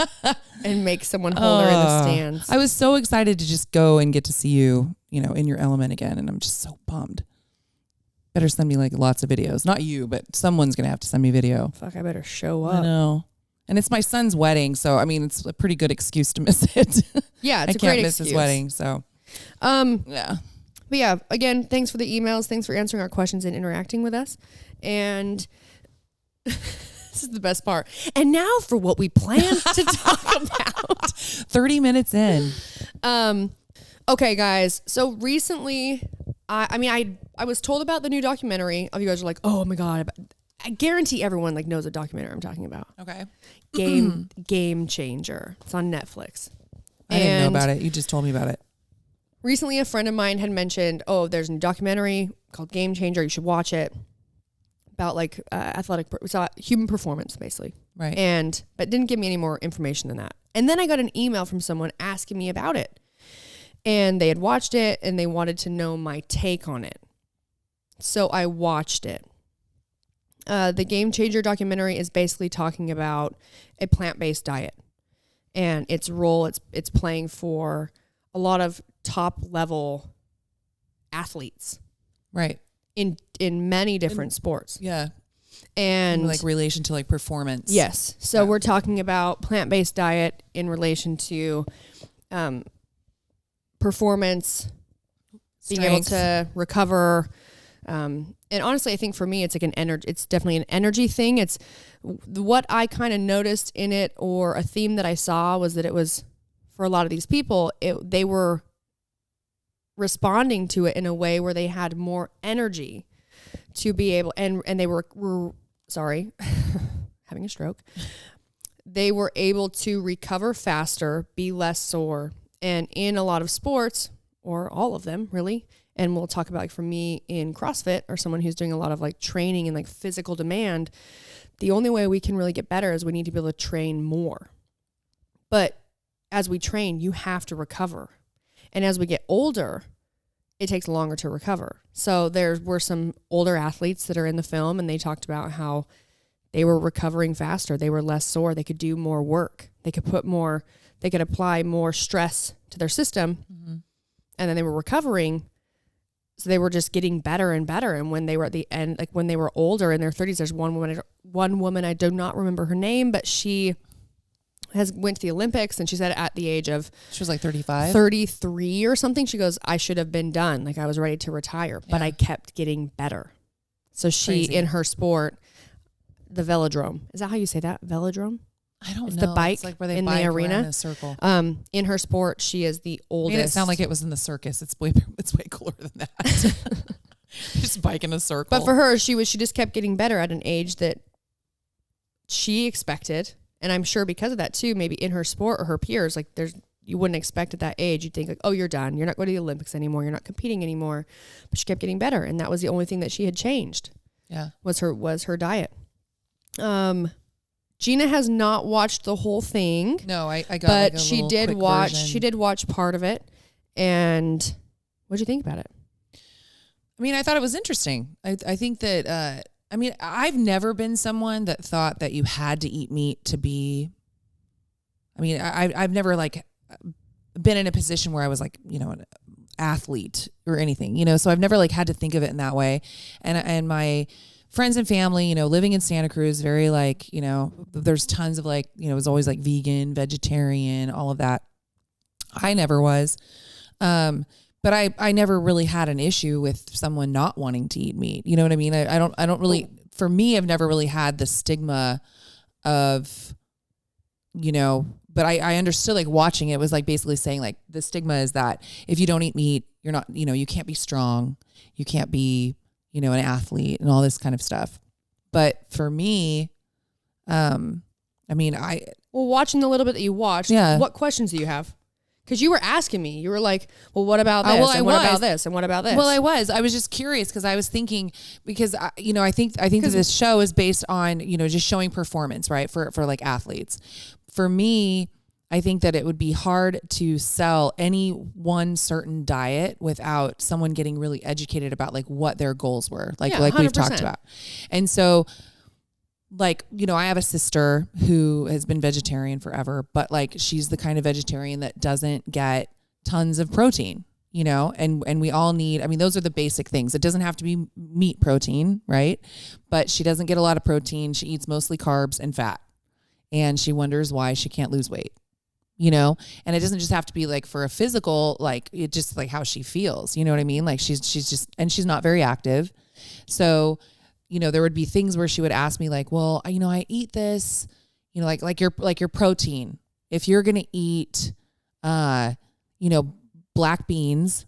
and make someone hold her in the stands. I was so excited to just go and get to see you, in your element again. And I'm just so bummed. Better send me like lots of videos. Not you, but someone's going to have to send me video. Fuck, I better show up. I know. And it's my son's wedding, so I mean, it's a pretty good excuse to miss it. Yeah, it's I a great can't miss excuse. his wedding, so yeah. But yeah, again, thanks for the emails, thanks for answering our questions and interacting with us. And this is the best part. And now for what we plan to talk about. 30 minutes in. Okay, guys. So recently, I was told about the new documentary. All you guys are like, oh my God. I guarantee everyone like knows what documentary I'm talking about. Okay. Game Changer. It's on Netflix. I didn't know about it. You just told me about it. recently a friend of mine had mentioned, oh, there's a documentary called Game Changer. You should watch it, about like human performance, basically. Right. But didn't give me any more information than that. And then I got an email from someone asking me about it. And they had watched it and they wanted to know my take on it. So I watched it. The Game Changer documentary is basically talking about a plant-based diet and its role it's playing for a lot of top-level athletes. Right. In many different sports. Yeah. And like relation to like performance. Yes. So we're talking about plant-based diet in relation to performance, being able to recover. And honestly, I think for me, it's like it's definitely an energy thing. It's what I kind of noticed in it, or a theme that I saw, was that it was, for a lot of these people, they were responding to it in a way where they had more energy to be able, and they were sorry, having a stroke. They were able to recover faster, be less sore. And in a lot of sports, or all of them really, and we'll talk about, like, for me in CrossFit, or someone who's doing a lot of like training and like physical demand, the only way we can really get better is we need to be able to train more. But as we train, you have to recover. And as we get older, it takes longer to recover. So there were some older athletes that are in the film, and they talked about how they were recovering faster. They were less sore. They could do more work. They could apply more stress to their system. Mm-hmm. And then they were recovering. So they were just getting better and better. And when they were at the end, like when they were older in their 30s, there's one woman, I do not remember her name, but she went to the Olympics, and she said at the age of, she was like 33 or something. She goes, I should have been done. Like, I was ready to retire, but I kept getting better. So she, in her sport, the velodrome, is that how you say that? Velodrome? I don't know. It's the bike, it's like where they in bike the arena in a circle. In her sport, she is the oldest. Made it sound like it was in the circus. It's way cooler than that. Just bike in a circle. But for her, she just kept getting better at an age that she expected. And I'm sure because of that too, maybe in her sport or her peers, like you wouldn't expect at that age. You'd think like, oh, you're done. You're not going to the Olympics anymore. You're not competing anymore. But she kept getting better. And that was the only thing that she had changed. Yeah. Was her diet. Gina has not watched the whole thing. No, I got but like a she little did quick watch. version. She did watch part of it. And what'd you think about it? I mean, I thought it was interesting. I think that, I've never been someone that thought that you had to eat meat to be, I've never like been in a position where I was like, an athlete or anything, so I've never like had to think of it in that way. And my friends and family, living in Santa Cruz, very like, there's tons of like, it was always like vegan, vegetarian, all of that. I never was. But I never really had an issue with someone not wanting to eat meat. You know what I mean? I don't really, for me, I've never really had the stigma of, but I understood, like, watching it was like basically saying like the stigma is that if you don't eat meat, you're not, you can't be strong. You can't be, an athlete and all this kind of stuff. But for me, watching the little bit that you watched, what questions do you have? Because you were asking me, you were like, well, what about this? What about this? And what about this? Well, I was just curious because I was thinking, because I think that this show is based on, just showing performance, right? For like athletes. For me, I think that it would be hard to sell any one certain diet without someone getting really educated about like what their goals were, like 100%. We've talked about. And so, like, I have a sister who has been vegetarian forever, but like she's the kind of vegetarian that doesn't get tons of protein, and we all need, those are the basic things. It doesn't have to be meat protein, right? But she doesn't get a lot of protein. She eats mostly carbs and fat, and she wonders why she can't lose weight, and it doesn't just have to be like for a physical, like it just like how she feels, you know what I mean? Like she's just, and she's not very active. So, there would be things where she would ask me like, well, I eat this, like your protein. If you're going to eat, black beans,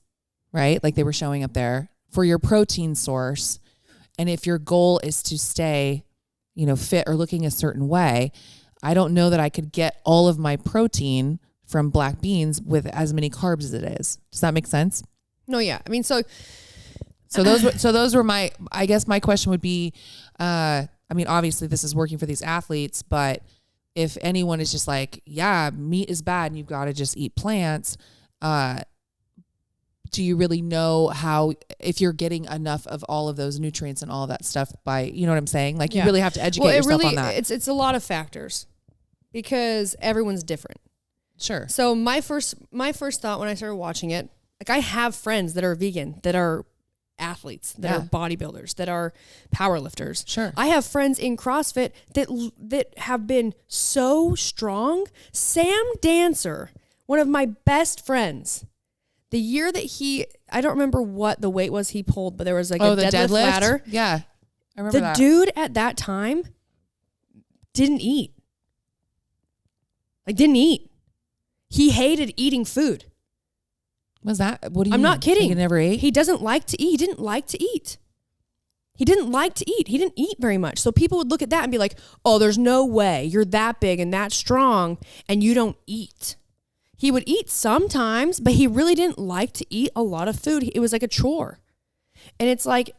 right? Like they were showing up there for your protein source. And if your goal is to stay, fit or looking a certain way, I don't know that I could get all of my protein from black beans with as many carbs as it is. Does that make sense? No, yeah. I mean, so those were my, I guess my question would be, I mean, obviously this is working for these athletes, but if anyone is just like, yeah, meat is bad and you've got to just eat plants, do you really know how, if you're getting enough of all of those nutrients and all of that stuff by, you know what I'm saying? Like you really have to educate yourself on that. It's a lot of factors because everyone's different. Sure. So my first thought when I started watching it, like I have friends that are vegan, that are athletes, that are bodybuilders, that are powerlifters. Sure. I have friends in CrossFit that have been so strong. Sam Dancer, one of my best friends, the year that I don't remember what the weight was he pulled, but there was like a deadlift ladder. Yeah. I remember that. The dude at that time didn't eat. Like didn't eat. He hated eating food. Was that? What do you I'm mean? not kidding. He never ate? He doesn't like to eat. He didn't like to eat. He didn't like to eat. He didn't eat very much. So people would look at that and be like, oh, there's no way you're that big and that strong and you don't eat. He would eat sometimes, but he really didn't like to eat a lot of food. It was like a chore. And it's like,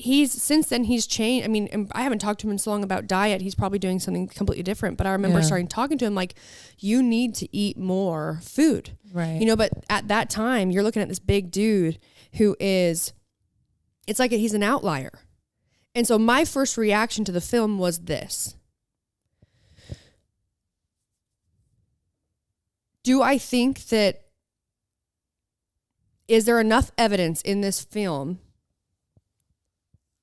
since then he's changed. I mean, I haven't talked to him in so long about diet. He's probably doing something completely different. But I remember starting talking to him like, you need to eat more food. Right. You know, but at that time, you're looking at this big dude who is, it's like he's an outlier. And so my first reaction to the film was this. Do I think that, is there enough evidence in this film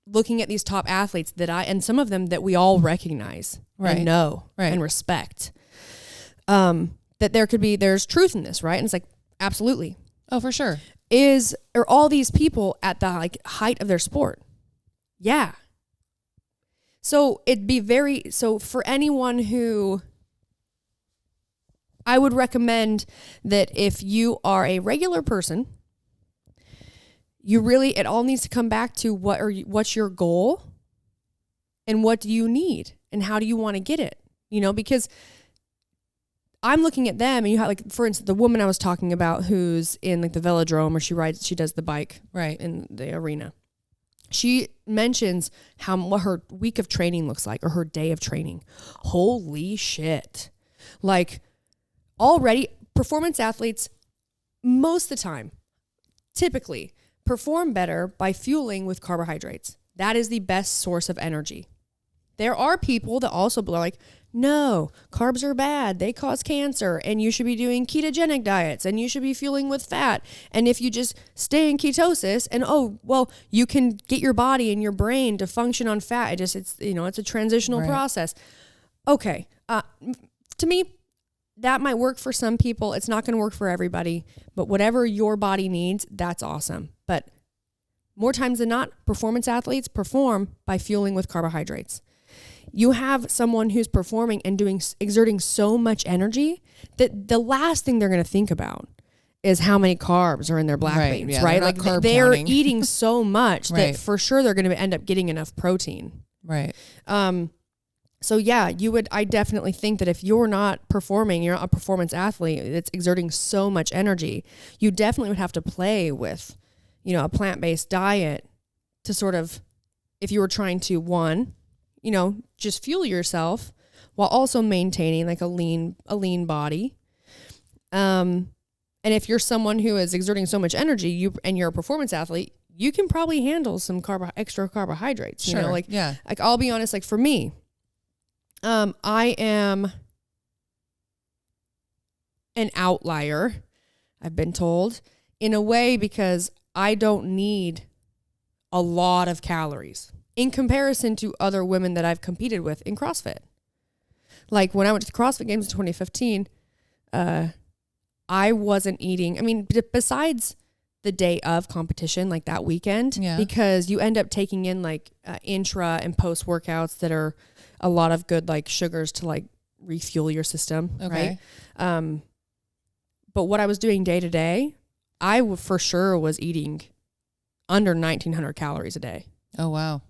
looking at these top athletes and some of them that we all recognize and know and respect, that there's truth in this, right? And it's like, absolutely. Oh, for sure. Are all these people at the like height of their sport? Yeah. So so for anyone who, I would recommend that if you are a regular person, it all needs to come back to what's your goal and what do you need and how do you want to get it? You know, because I'm looking at them and you have like, for instance, the woman I was talking about who's in like the velodrome or she does the bike in the arena. She mentions what her week of training looks like or her day of training. Holy shit. Like already performance athletes, most of the time, typically perform better by fueling with carbohydrates. That is the best source of energy. There are people that also are like, no, carbs are bad. They cause cancer and you should be doing ketogenic diets and you should be fueling with fat. And if you just stay in ketosis and, you can get your body and your brain to function on fat. It's a transitional process. Okay. To me, that might work for some people. It's not going to work for everybody, but whatever your body needs, that's awesome. But more times than not, performance athletes perform by fueling with carbohydrates. You have someone who's performing and exerting so much energy that the last thing they're going to think about is how many carbs are in their black beans, right? Like they're eating so much that for sure they're going to end up getting enough protein. Right. So yeah, I definitely think that if you're not performing, you're not a performance athlete that's exerting so much energy, you definitely would have to play with, a plant-based diet to sort of, if you were trying to just fuel yourself while also maintaining like a lean body. And if you're someone who is exerting so much energy, and you're a performance athlete, you can probably handle some extra carbohydrates. Sure. Like I'll be honest, like for me, I am an outlier, I've been told, in a way because I don't need a lot of calories in comparison to other women that I've competed with in CrossFit. Like when I went to the CrossFit Games in 2015, I wasn't eating. I mean, besides the day of competition, like that weekend, because you end up taking in like intra and post workouts that are a lot of good like sugars to like refuel your system, right? But what I was doing day to day, I for sure was eating under 1,900 calories a day. Oh, wow.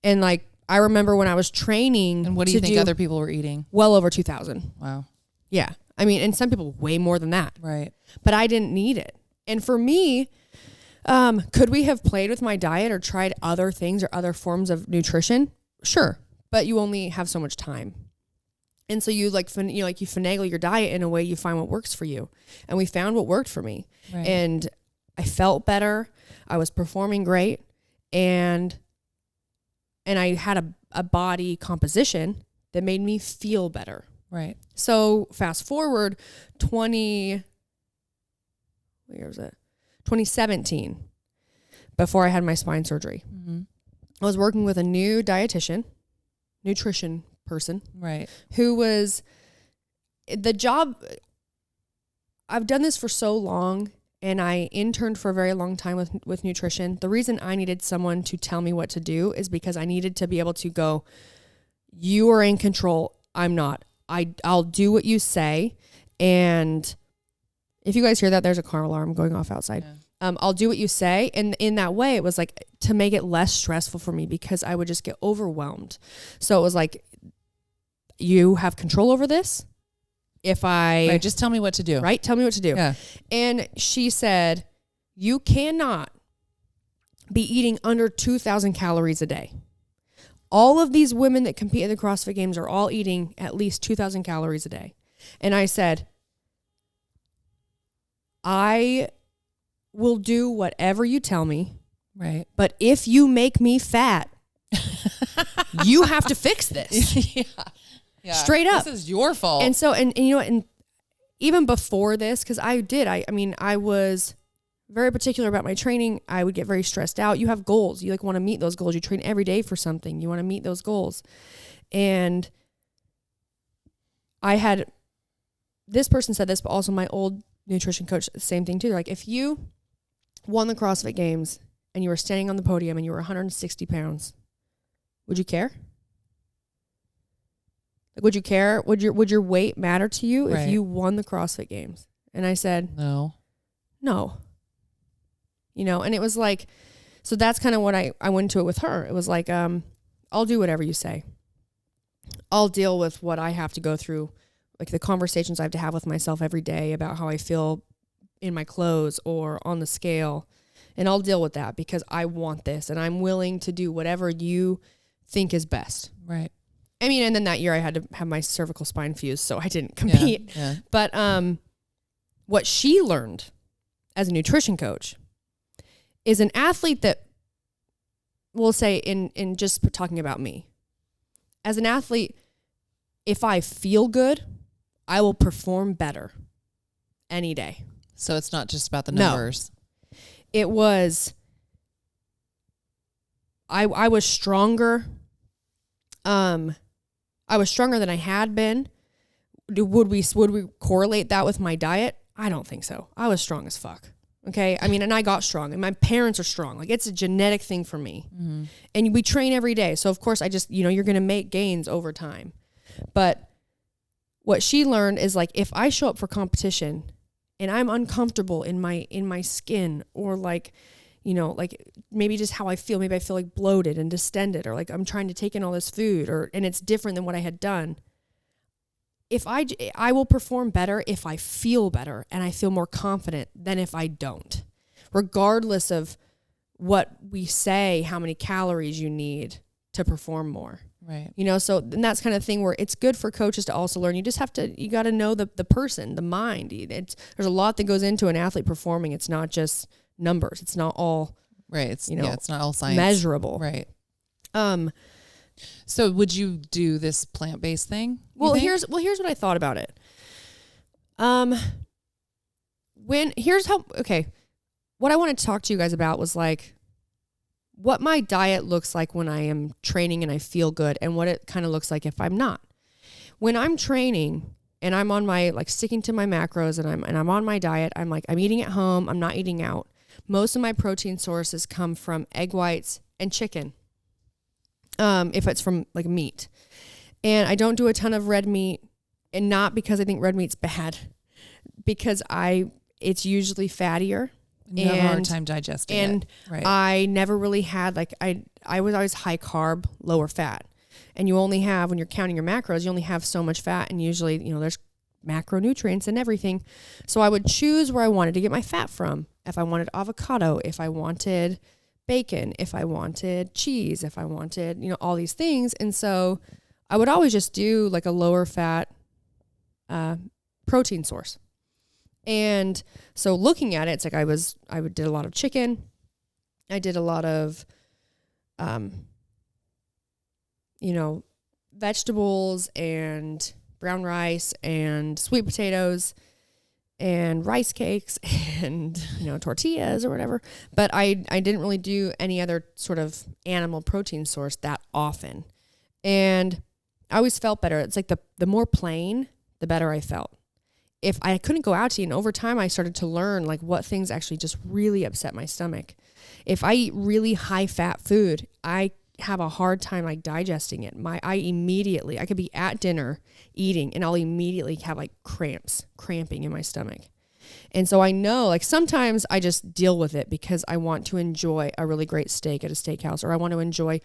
And like, I remember when I was training. And what do you think other people were eating? Well over 2,000. Wow. Yeah. I mean, and some people way more than that. Right. But I didn't need it. And for me, could we have played with my diet or tried other things or other forms of nutrition? Sure. But you only have so much time. And so you you finagle your diet in a way you find what works for you. And we found what worked for me. Right. And I felt better. I was performing great. And I had a body composition that made me feel better. Right. So fast forward 2017, before I had my spine surgery. Mm-hmm. I was working with a new nutrition person. Right. Who was the job. I've done this for so long, and I interned for a very long time with nutrition. The reason I needed someone to tell me what to do is because I needed to be able to go, you are in control. I'm not. I'll do what you say. And if you guys hear that, there's a car alarm going off outside. Yeah. I'll do what you say. And in that way, it was like to make it less stressful for me because I would just get overwhelmed. So it was like, you have control over this. Just tell me what to do. Right? Tell me what to do. Yeah. And she said, you cannot be eating under 2,000 calories a day. All of these women that compete in the CrossFit Games are all eating at least 2,000 calories a day. And I said, I will do whatever you tell me. Right. But if you make me fat, you have to fix this. Yeah. Yeah. Straight up. This is your fault. And so, and you know, and even before this, because I was very particular about my training. I would get very stressed out. You have goals. You want to meet those goals. You train every day for something. You want to meet those goals. And this person said this, but also my old nutrition coach, the same thing too. They're like, if you won the CrossFit Games and you were standing on the podium and you were 160 pounds, would you care? Would you care? Would your weight matter to you if you won the CrossFit Games? And I said, no. You know, and it was like, so that's kind of what I went to it with her. It was like, I'll do whatever you say. I'll deal with what I have to go through, like the conversations I have to have with myself every day about how I feel in my clothes or on the scale. And I'll deal with that because I want this and I'm willing to do whatever you think is best. Right. I mean, and then that year I had to have my cervical spine fused, so I didn't compete. Yeah. But what she learned as a nutrition coach is an athlete that, we'll say in just talking about me, as an athlete, if I feel good, I will perform better any day. So it's not just about the numbers. No. It was, I was stronger. I was stronger than I had been. Would we correlate that with my diet? I don't think so. I was strong as fuck. Okay. I mean, and I got strong and my parents are strong. Like it's a genetic thing for me. Mm-hmm. And we train every day. So of course I just, you're going to make gains over time. But what she learned is like, if I show up for competition and I'm uncomfortable in my skin or like maybe just how I feel, maybe I feel like bloated and distended or like I'm trying to take in all this food and it's different than what I had done. If I will perform better if I feel better and I feel more confident than if I don't, regardless of what we say, how many calories you need to perform more. Right. So and that's kind of thing where it's good for coaches to also learn. You just you got to know the person, the mind. There's a lot that goes into an athlete performing. It's not just numbers. It's not all right. It's not all science measurable. Right. So would you do this plant-based thing? Well, here's what I thought about it. What I wanted to talk to you guys about was like what my diet looks like when I am training and I feel good and what it kind of looks like if I'm not. When I'm training and I'm on my sticking to my macros and I'm on my diet, I'm eating at home, I'm not eating out. Most of my protein sources come from egg whites and chicken. If it's from meat. And I don't do a ton of red meat, and not because I think red meat's bad, because it's usually fattier. You have a hard time digesting and it. Right. I never really had I was always high carb, lower fat. And you only have, when you're counting your macros, you only have so much fat, and usually, there's macronutrients and everything. So I would choose where I wanted to get my fat from. If I wanted avocado, if I wanted bacon, if I wanted cheese, if I wanted, all these things. And so I would always just do like a lower fat protein source. And so looking at it, it's like I did a lot of chicken. I did a lot of, vegetables and brown rice and sweet potatoes and rice cakes and, tortillas or whatever. But I didn't really do any other sort of animal protein source that often. And I always felt better. It's like the more plain, the better I felt. If I couldn't go out to eat, and over time I started to learn like what things actually just really upset my stomach. If I eat really high fat food, I have a hard time like digesting it. I could be at dinner eating and I'll immediately have like cramping in my stomach. And so I know like sometimes I just deal with it because I want to enjoy a really great steak at a steakhouse, or I want to enjoy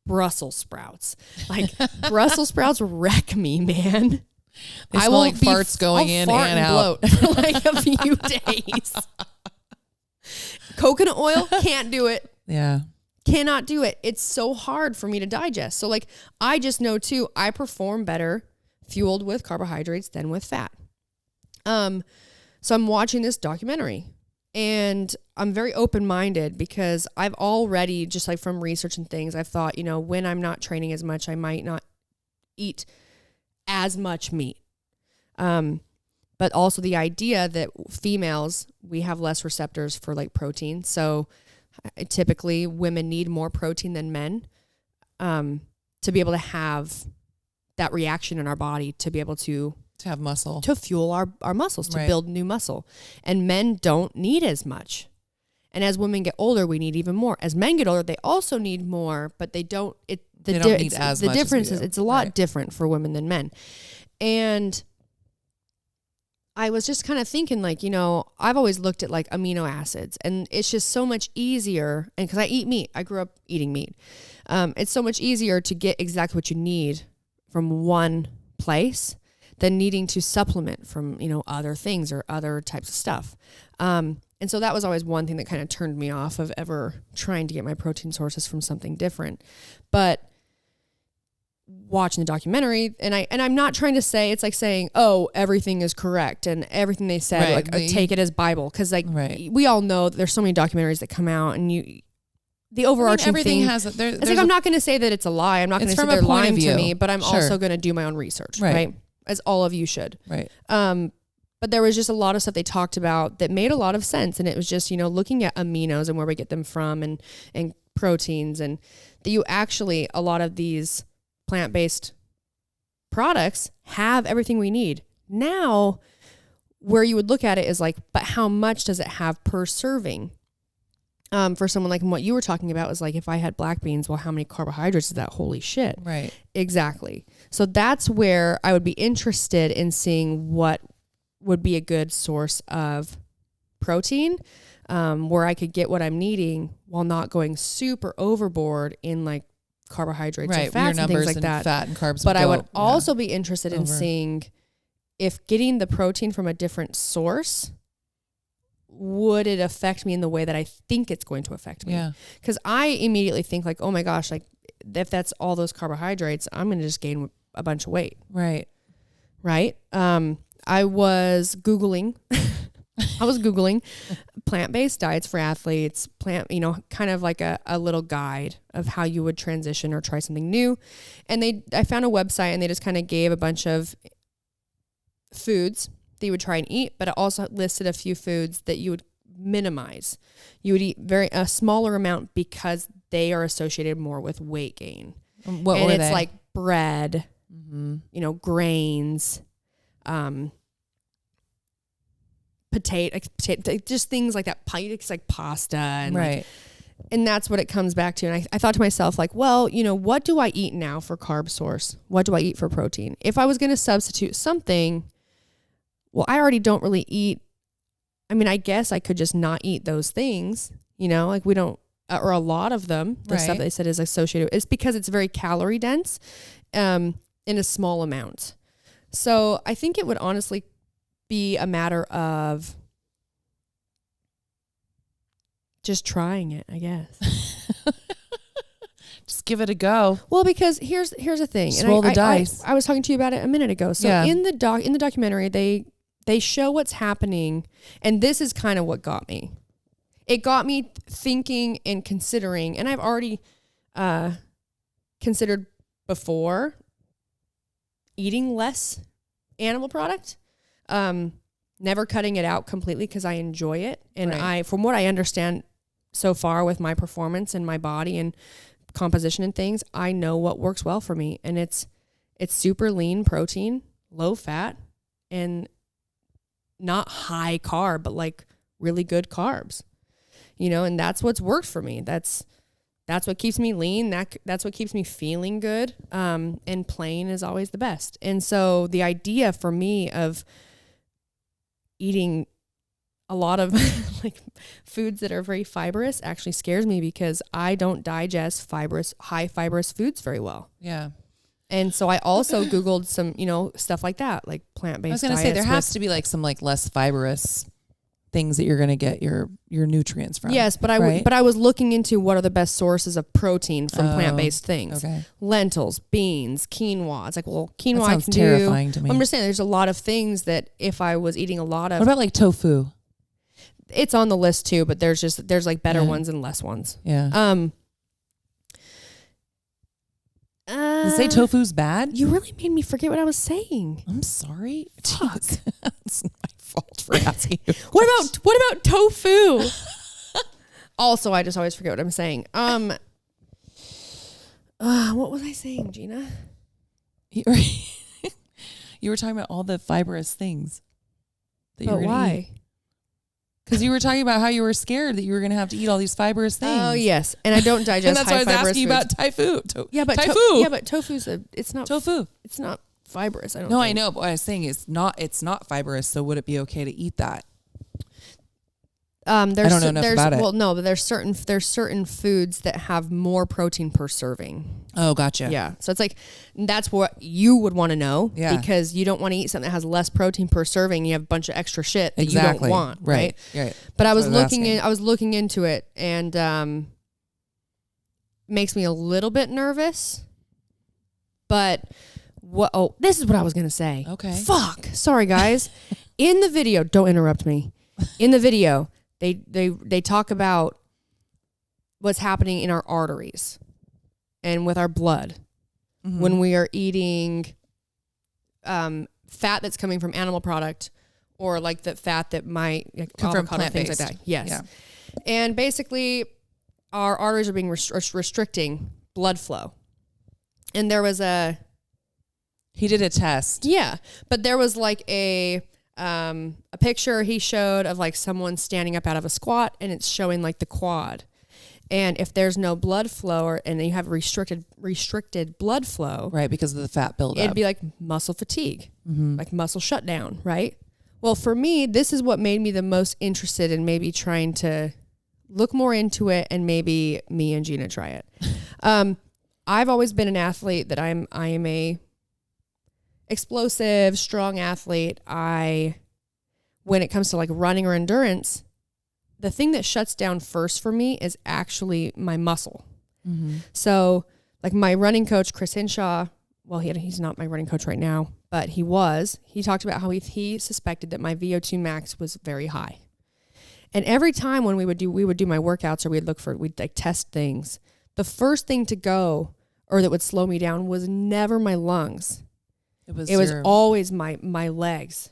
Brussels sprouts. Like Brussels sprouts wreck me, man. They smell like farts going in and out bloat for like a few days. Coconut oil, can't do it. Yeah. Cannot do it. It's so hard for me to digest. So like, I just know too, I perform better fueled with carbohydrates than with fat. So I'm watching this documentary and I'm very open-minded because I've already, just like from research and things, I've thought, when I'm not training as much, I might not eat as much meat. But also the idea that females, we have less receptors for like protein. So typically women need more protein than men, to be able to have that reaction in our body, to be able to have muscle, to fuel our muscles, to build new muscle. And men don't need as much. And as women get older, we need even more. As men get older, they also need more, but they don't need as much. The difference is it's a lot different for women than men. And I was just kind of thinking like, I've always looked at like amino acids, and it's just so much easier. And cause I eat meat, I grew up eating meat. It's so much easier to get exactly what you need from one place than needing to supplement from, other things or other types of stuff. And so that was always one thing that kind of turned me off of ever trying to get my protein sources from something different. But watching the documentary, and I'm not trying to say, it's like saying, oh, everything is correct and everything they said, take it as Bible. Cause we all know there's so many documentaries that come out, and the overarching everything thing has it's like, I'm not going to say that it's a lie. I'm not going to say they're lying to me, but I'm also going to do my own research. Right. As all of you should. Right. But there was just a lot of stuff they talked about that made a lot of sense. And it was just, looking at aminos and where we get them from, and proteins, and that a lot of these plant-based products have everything we need. Now, where you would look at it is like, but how much does it have per serving? For someone like what you were talking about is like, if I had black beans, well, how many carbohydrates is that? Holy shit. Right. Exactly. So that's where I would be interested in seeing what would be a good source of protein, where I could get what I'm needing while not going super overboard in like carbohydrates and fats and things like that. Fat and carbs. But I would also be interested in seeing if getting the protein from a different source, would it affect me in the way that I think it's going to affect me? Yeah. Because I immediately think like, oh my gosh, like if that's all those carbohydrates, I'm going to just gain a bunch of weight. Right. Right. I was Googling plant-based diets for athletes, kind of like a little guide of how you would transition or try something new. And I found a website, and they just kind of gave a bunch of foods that you would try and eat, but it also listed a few foods that you would minimize. You would eat a smaller amount because they are associated more with weight gain. What were they? It's like bread, grains, potato, just things like that. It's like pasta and and that's what it comes back to. And I thought to myself, like, well, what do I eat now for carb source? What do I eat for protein? If I was going to substitute something, well, I already don't really eat. I mean, I guess I could just not eat those things, like we don't, or a lot of them, the stuff that they said is associated. It's because it's very calorie dense, in a small amount. So I think it would honestly be a matter of just trying it, I guess. Just give it a go. Well, because here's the thing. Just roll the dice. I was talking to you about it a minute ago. So in the documentary, they show what's happening, and this is kind of what got me. It got me thinking and considering, and I've already considered before eating less animal product, never cutting it out completely because I enjoy it. And from what I understand so far with my performance and my body and composition and things, I know what works well for me. And it's super lean protein, low fat, and not high carb, but like really good carbs, and that's what's worked for me. That's what keeps me lean. That's what keeps me feeling good. And plain is always the best. And so the idea for me of eating a lot of like foods that are very fibrous actually scares me because I don't digest high fibrous foods very well. Yeah. And so I also Googled some, stuff like that, like plant-based. I was going to say there has to be like some like less fibrous things that you're going to get your nutrients from. Yes, but I was looking into what are the best sources of protein from plant-based things. Okay. Lentils, beans, quinoa. It's like, well, quinoa that sounds terrifying to me. I'm just saying there's a lot of things that if I was eating a lot of. What about like tofu? It's on the list too, but there's like better ones and less ones. Yeah. Did say tofu's bad? You really made me forget what I was saying. I'm sorry. Jeez. It's my fault for asking you. What about tofu? Also, I just always forget what I'm saying. What was I saying, Gina? You were talking about all the fibrous things that you were going to eat. Because you were talking about how you were scared that you were going to have to eat all these fibrous things. Oh, yes. And I don't digest and that's why I was asking you about tofu. But tofu's it's not tofu. It's not fibrous. I don't think. I know, but what I was saying is it's not fibrous, so would it be okay to eat that? I don't know enough about it. Well, no, but there's certain foods that have more protein per serving. Oh, gotcha. Yeah. So it's like, that's what you would want to know because you don't want to eat something that has less protein per serving. You have a bunch of extra shit that you don't want. Right. But I was looking into it and, makes me a little bit nervous, but this is what I was going to say. Okay. Fuck. Sorry guys. In the video, don't interrupt me. In the video, they talk about what's happening in our arteries and with our blood when we are eating fat that's coming from animal product or like the fat that might come from plant-based. Things like that. Yes. Yeah. And basically our arteries are being restricting blood flow. And there was he did a test. Yeah. But there was like a picture he showed of like someone standing up out of a squat and it's showing like the quad. And if there's no blood flow and you have restricted blood flow. Right, because of the fat buildup. It'd be like muscle fatigue, like muscle shutdown, right? Well, for me, this is what made me the most interested in maybe trying to look more into it and maybe me and Gina try it. I've always been an athlete that I am a explosive, strong athlete. When it comes to like running or endurance, the thing that shuts down first for me is actually my muscle. Mm-hmm. So like my running coach, Chris Hinshaw, well, he's not my running coach right now, but he talked about how he suspected that my VO2 max was very high. And every time when we would do my workouts or we'd like test things, the first thing to go or that would slow me down was never my lungs. It was always my legs,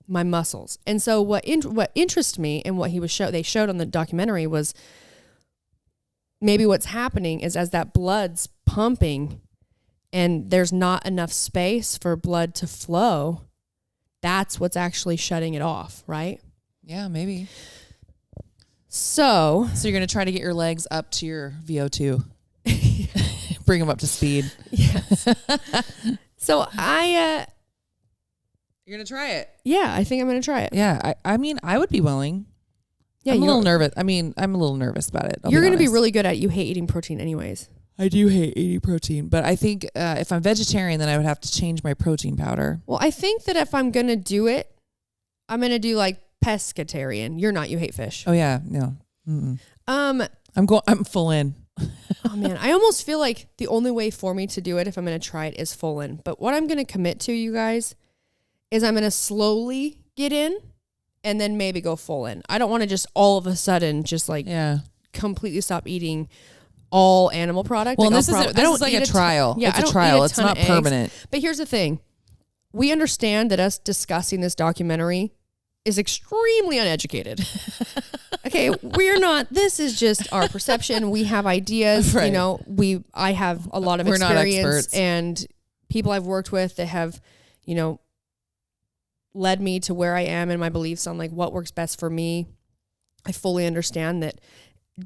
my muscles. And so what interests me and what they showed on the documentary was maybe what's happening is as that blood's pumping and there's not enough space for blood to flow, that's what's actually shutting it off, right? Yeah, maybe. So you're going to try to get your legs up to your VO2. Bring them up to speed. Yes. So you're going to try it? Yeah, I think I'm going to try it. Yeah, I mean, I would be willing. Yeah, I'm a little nervous. I mean, I'm a little nervous about it. You're going to be really good at it. You hate eating protein anyways. I do hate eating protein, but I think if I'm vegetarian, then I would have to change my protein powder. Well, I think that if I'm going to do it, I'm going to do like pescatarian. You're not, you hate fish. Oh yeah. No. Mm-mm. I'm full in. Oh man, I almost feel like the only way for me to do it if I'm going to try it is full in. But what I'm going to commit to, you guys, is I'm going to slowly get in and then maybe go full in. I don't want to just all of a sudden just like completely stop eating all animal product. Well, like this is like a trial. Yeah, it's a trial. It's not permanent. But here's the thing. We understand that us discussing this documentary is extremely uneducated. Okay, we're not. This is just our perception. We have ideas. Right. You know, I have a lot of experience and people I've worked with that have, you know, led me to where I am in my beliefs on like what works best for me. I fully understand that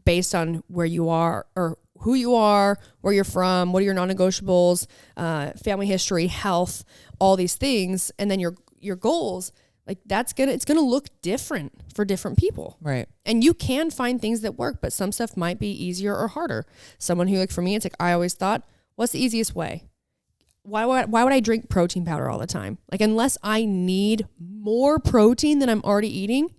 based on where you are or who you are, where you're from, what are your non-negotiables, family history, health, all these things, and then your goals. Like it's gonna look different for different people. Right. And you can find things that work, but some stuff might be easier or harder. Someone who, like for me, it's like I always thought, what's the easiest way? Why would I drink protein powder all the time? Like unless I need more protein than I'm already eating,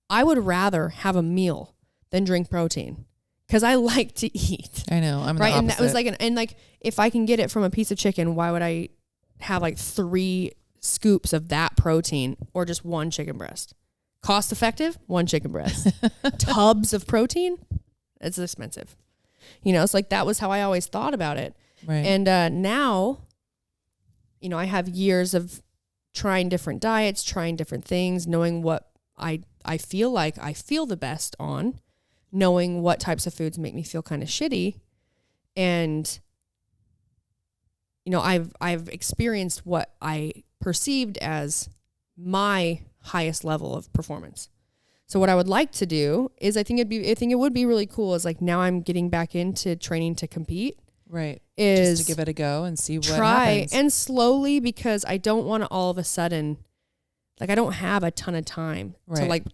I would rather have a meal than drink protein. Because I like to eat. I know. I'm right. The opposite. And that was like and like if I can get it from a piece of chicken, why would I have like 3 scoops of that protein or just 1 chicken breast? Cost effective, 1 chicken breast. Tubs of protein, it's expensive. You know, it's like that was how I always thought about it. Right. And now, you know, I have years of trying different diets, trying different things, knowing what I feel like I feel the best on, knowing what types of foods make me feel kind of shitty. And, you know, I've experienced what I perceived as my highest level of performance. So what I would like to do is I think it would be really cool is like now I'm getting back into training to compete. Right. Is just to give it a go and see what happens. And slowly, because I don't want to all of a sudden, like I don't have a ton of time to like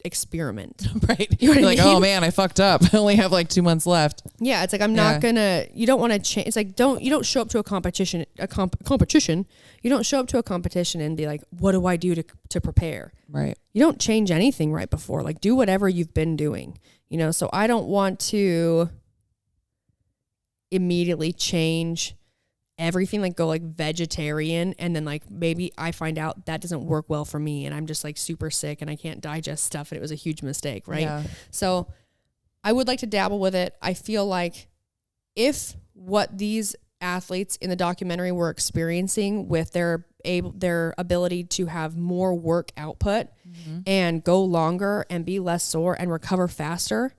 experiment. Right. You're like, oh man, I fucked up. I only have like 2 months left. Yeah. It's like, I'm not gonna, you don't want to change. It's like, you don't show up to a competition, you don't show up to a competition and be like, what do I do to prepare? Right. You don't change anything right before, like do whatever you've been doing, you know? So I don't want to immediately change everything, like go like vegetarian and then like maybe I find out that doesn't work well for me and I'm just like super sick and I can't digest stuff and it was a huge mistake, right? Yeah. So I would like to dabble with it. I feel like if what these athletes in the documentary were experiencing with their ability to have more work output and go longer and be less sore and recover faster,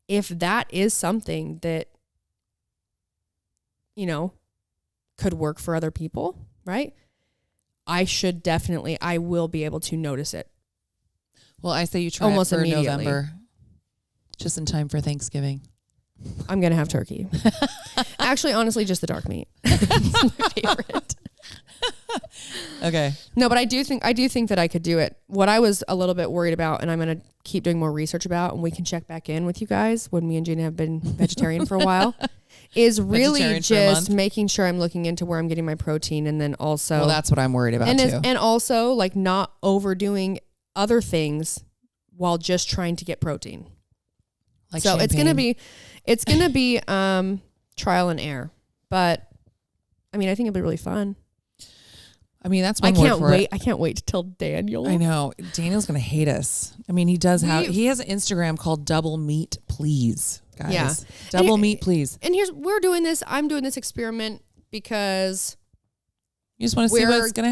if that is something that, you know, could work for other people, right? I will be able to notice it. Well, I say you try almost it for November, just in time for Thanksgiving. I'm going to have turkey. Actually, honestly, just the dark meat. It's my favorite. Okay. No, but I do think that I could do it. What I was a little bit worried about, and I'm going to keep doing more research about, and we can check back in with you guys when me and Gina have been vegetarian for a while, is really just making sure I'm looking into where I'm getting my protein. And then also, well, that's what I'm worried about too. And also like not overdoing other things while just trying to get protein. Like so champagne. it's going to be trial and error, but I mean, I think it'll be really fun. I mean, that's one word for it. I can't wait to tell Daniel. I know. Daniel's going to hate us. I mean, he has an Instagram called Double Meat Please, guys. Yeah. Double Meat Please. And I'm doing this experiment because you just want to see what's going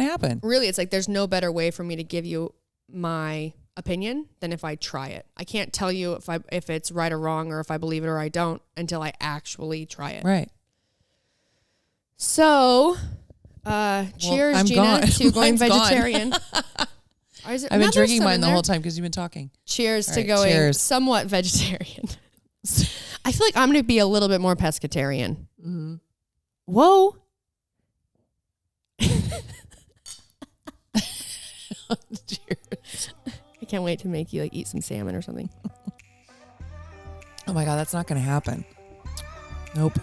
to happen. Really, it's like there's no better way for me to give you my opinion than if I try it. I can't tell you if it's right or wrong or if I believe it or I don't until I actually try it. Right. So, cheers, Gina, to going vegetarian. I've been drinking mine the whole time because you've been talking. Cheers to going somewhat vegetarian. I feel like I'm going to be a little bit more pescatarian. Mm-hmm. Whoa. Cheers. I can't wait to make you like eat some salmon or something. Oh my God, that's not going to happen. Nope.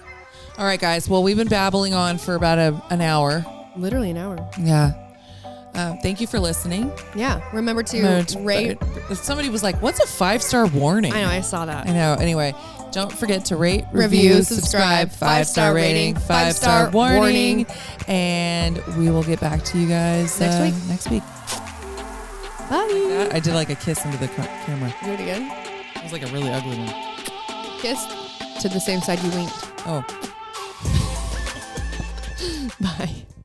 All right, guys. Well, we've been babbling on for about an hour. Literally an hour. Yeah. Thank you for listening. Yeah. Remember to rate. Somebody was like, what's a 5-star warning? I know. I saw that. I know. Anyway, don't forget to rate, review, subscribe, 5-star rating, 5-star warning. And we will get back to you guys next week. Bye. I did like a kiss into the camera. Do it again. It was like a really ugly one. Kiss to the same side you winked. Oh. Bye.